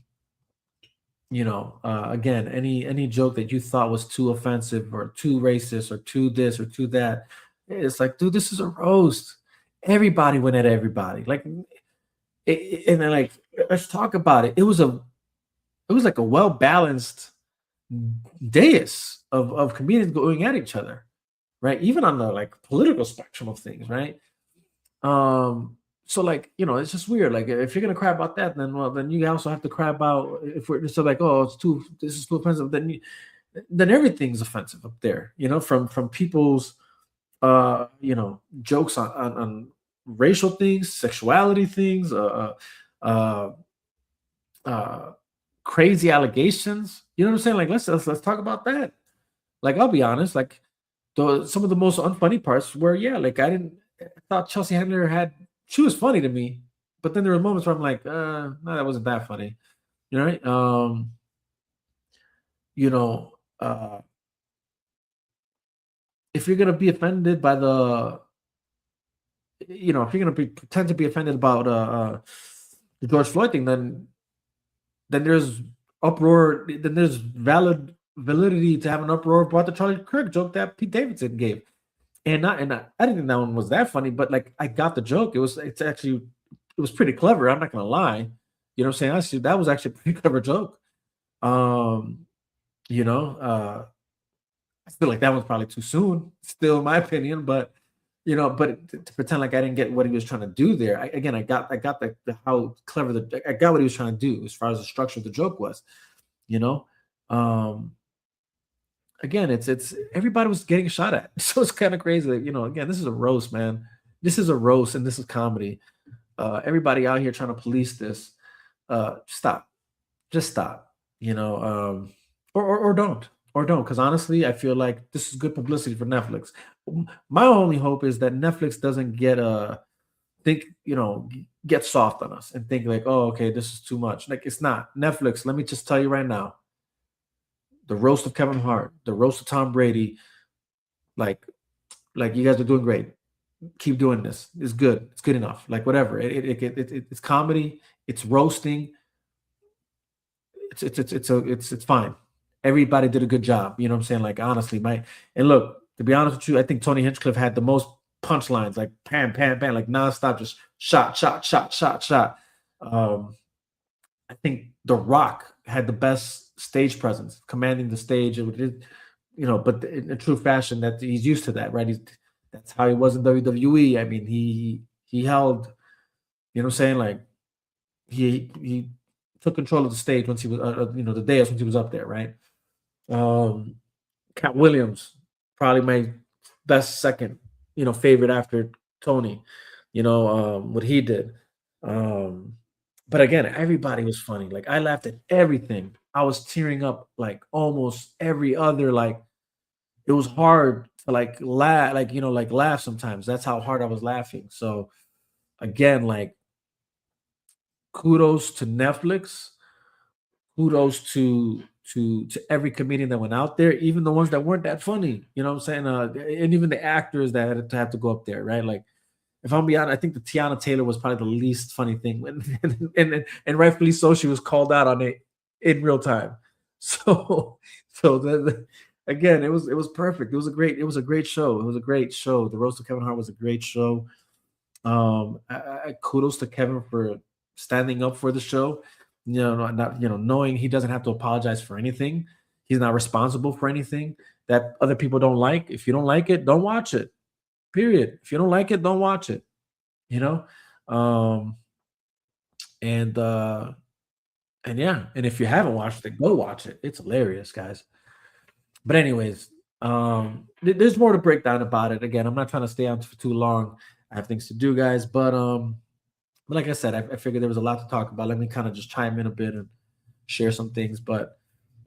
again, any joke that you thought was too offensive or too racist or too this or too that, it's like, dude, this is a roast. Everybody went at everybody. Like, and then, like, let's talk about it. It was like a well balanced dais of comedians going at each other, right? Even on the like political spectrum of things, right? So, like, it's just weird. Like, if you're gonna cry about that, then, well, then you also have to cry about, if we're so like, oh, this is too offensive, then everything's offensive up there, from people's jokes on racial things, sexuality things, uh, uh, crazy allegations. You know what I'm saying? Like, let's talk about that. Like, I'll be honest, like, some of the most unfunny parts were, yeah, like, I thought Chelsea Handler she was funny to me, but then there were moments where I'm like, no, that wasn't that funny. You know, right? You know, uh, if you're gonna be offended by if you're gonna pretend to be offended about the George Floyd thing, then there's uproar. Then there's validity to have an uproar about the Charlie Kirk joke that Pete Davidson gave. I didn't think that one was that funny, but like, I got the joke. It was pretty clever. I'm not gonna lie. You know what I'm saying? Actually, that was actually a pretty clever joke. Um, you know, I feel like that one's probably too soon, still in my opinion, but to pretend like I didn't get what he was trying to do there. I got the how clever I got what he was trying to do as far as the structure of the joke was, you know. Um, again, it's everybody was getting shot at. So it's kind of crazy that, again, this is a roast, man. This is a roast and this is comedy. Everybody out here trying to police this. Stop. Just stop. Or don't. Or don't. Because honestly, I feel like this is good publicity for Netflix. My only hope is that Netflix doesn't get soft on us and think like, oh, okay, this is too much. Like, it's not. Netflix, let me just tell you right now, the roast of Kevin Hart, the roast of Tom Brady, like you guys are doing great. Keep doing this. It's good. It's good enough. Like, whatever. It's comedy. It's roasting. It's fine. Everybody did a good job. You know what I'm saying? Like, honestly, and look, to be honest with you, I think Tony Hinchcliffe had the most punchlines, like pam, pam, pam, like nonstop, just shot, shot, shot, shot, shot. I think The Rock had the best stage presence, commanding the stage. But in a true fashion, that he's used to that, right? That's how he was in WWE. I mean, he held, you know what I'm saying? Like, he took control of the stage once he was, the dais once he was up there, right? Cat Williams, probably my best second, favorite after Tony, what he did. But again, everybody was funny. Like, I laughed at everything. I was tearing up like almost every other, like, it was hard to like laugh, like, like laugh sometimes. That's how hard I was laughing. So again, like, kudos to Netflix, kudos to every comedian that went out there, even the ones that weren't that funny. You know what I'm saying? And even the actors that had to go up there, right? Like, if I'm being honest, I think the Tiana Taylor was probably the least funny thing, and rightfully so. She was called out on it in real time. So again, it was perfect. It was a great show. It was a great show. The roast of Kevin Hart was a great show. Kudos to Kevin for standing up for the show. Knowing he doesn't have to apologize for anything. He's not responsible for anything that other people don't like. If you don't like it, don't watch it. Period. If you don't like it, don't watch it. And yeah, and if you haven't watched it, go watch it. It's hilarious, guys. But anyways, there's more to break down about it. Again, I'm not trying to stay on for too long. I have things to do, guys. But like I said, I figured there was a lot to talk about. Let me kind of just chime in a bit and share some things. But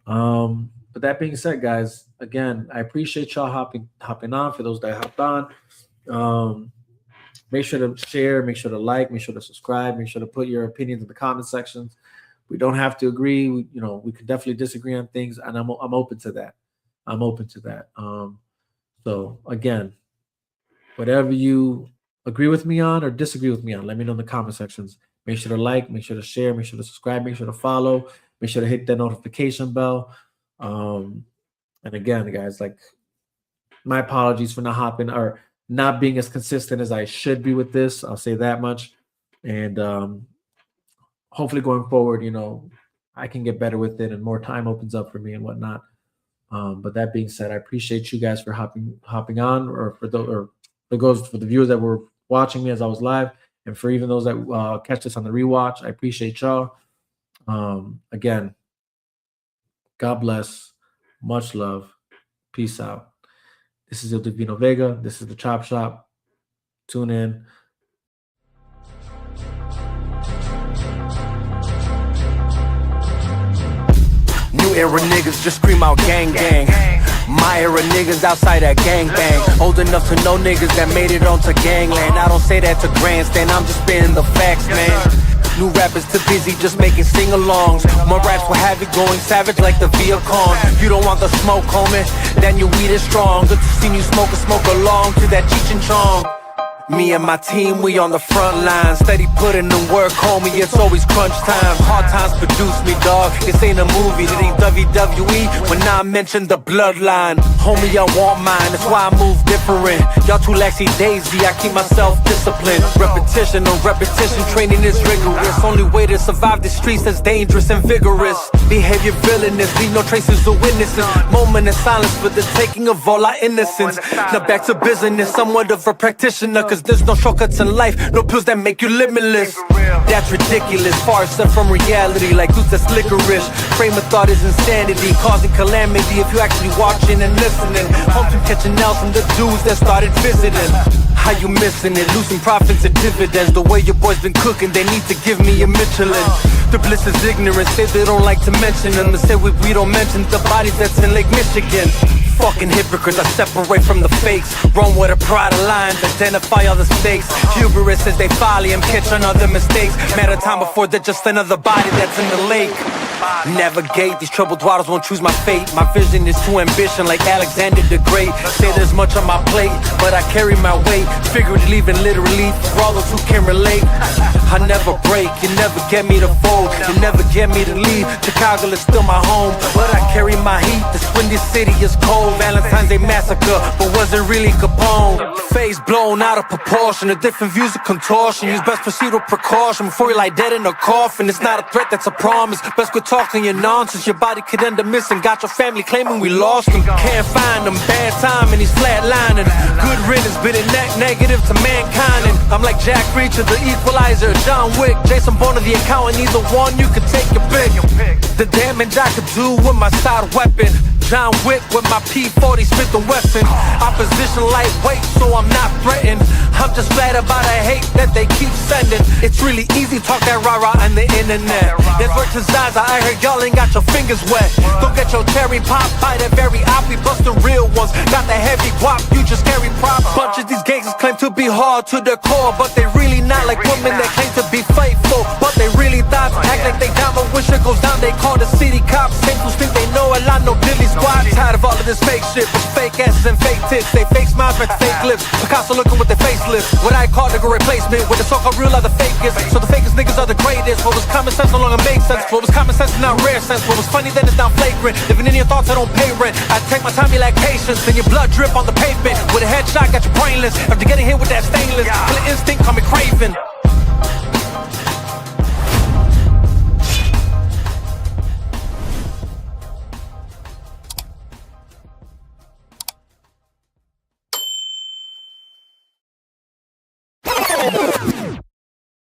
that being said, guys, again, I appreciate y'all hopping on. For those that hopped on, make sure to share, make sure to like, make sure to subscribe, make sure to put your opinions in the comment sections. We don't have to agree. We could definitely disagree on things, and I'm open to that. So again, whatever you agree with me on or disagree with me on, let me know in the comment sections. Make sure to like, make sure to share, make sure to subscribe, make sure to follow, make sure to hit that notification bell. And again, guys, like, my apologies for not hopping or not being as consistent as I should be with this. I'll say that much. And hopefully going forward, I can get better with it and more time opens up for me and whatnot. But that being said, I appreciate you guys for hopping on, or for the viewers that were watching me as I was live, and for even those that catch this on the rewatch. I appreciate y'all. Again, God bless. Much love. Peace out. This is Il Divino Vega. This is the Chop Shop. Tune in. New era niggas just scream out gang gang. My era niggas outside that gang bang. Old enough to know niggas that made it onto gangland. I don't say that to grandstand, I'm just spitting the facts, man. New rappers too busy just making sing-alongs. My raps will have it going savage like the Viacom. You don't want the smoke, homie, then your weed is strong. Good to see you smoke along to that Cheech and Chong. Me and my team, we on the front line. Steady putting in work, homie, it's always crunch time. Hard times produce me, dog. This ain't a movie, it ain't WWE when I mention the bloodline. Homie, I want mine, that's why I move different. Y'all too laxy daisy, I keep myself disciplined. Repetition on repetition, training is rigorous. Only way to survive the streets that's dangerous and vigorous. Behavior villainous, leave no traces of witnesses. Moment of silence for the taking of all our innocence. Now back to business, somewhat of a practitioner, cause there's no shortcuts in life, no pills that make you limitless. That's ridiculous, far set from reality, like dudes that's licorice. Frame of thought is insanity, causing calamity if you actually watching and listening. Hope you catching out from the dudes that started visiting. How you missing it? Losing profits and dividends. The way your boys been cooking, they need to give me a Michelin. The bliss is ignorance, say they don't like to mention them. They say we don't mention the bodies that's in Lake Michigan. Fucking hypocrites, I separate from the fakes. Run with a pride of lines, identify all the stakes. Hubris says they folly and catch on other mistakes. Matter of time before they're just another body that's in the lake. Navigate, these troubled waters won't choose my fate. My vision is too ambition like Alexander the Great. Say there's much on my plate, but I carry my weight. Figuratively and literally, for all those who can relate. I never break, you never get me to fold. You never get me to leave, Chicago is still my home. But I carry my heat, this windy city is cold. Valentine's Day massacre, but was it really Capone? Face blown out of proportion, the different views of contortion. Use best proceed with precaution before you lie dead in a coffin. It's not a threat, that's a promise. Best quit talking your nonsense, your body could end up missing. Got your family claiming we lost them. Can't find them, bad time and he's flatlining. Good riddance, been a net negative to mankind. And I'm like Jack Reacher, the equalizer, John Wick, Jason Bourne, the accountant. Either one, you could take your pick. The damage I could do with my side weapon. John Wick with my P40 Smith & Wesson. Opposition lightweight, so I'm not threatened. I'm just flat about the hate that they keep sending. It's really easy to talk that rah-rah on the internet. There's work to Zaza, I heard y'all ain't got your fingers wet. Don't get your cherry pop by that very op. We bust the real ones, got the heavy guap, you just carry prop. Bunch of these gangsters claim to be hard to the core, but they really not like women that claim to be faithful. But they really thought, act like they down, but when shit goes down, they call the city cops. Same fools think they know a lot, no dilly squad. Tired of all the of this fake shit, with fake asses and fake tits. They fake smiles with fake lips. Picasso looking with their facelifts. What I call nigga replacement, with the so-called real are the fakest. So the fakest niggas are the greatest. What was common sense no longer makes sense. What was common sense is now rare sense. What was funny then is now flagrant. Living in your thoughts, I don't pay rent. I take my time, be like patience. Then your blood drip on the pavement. With a headshot, got you brainless. After getting hit with that stainless, kill instinct, call me craven.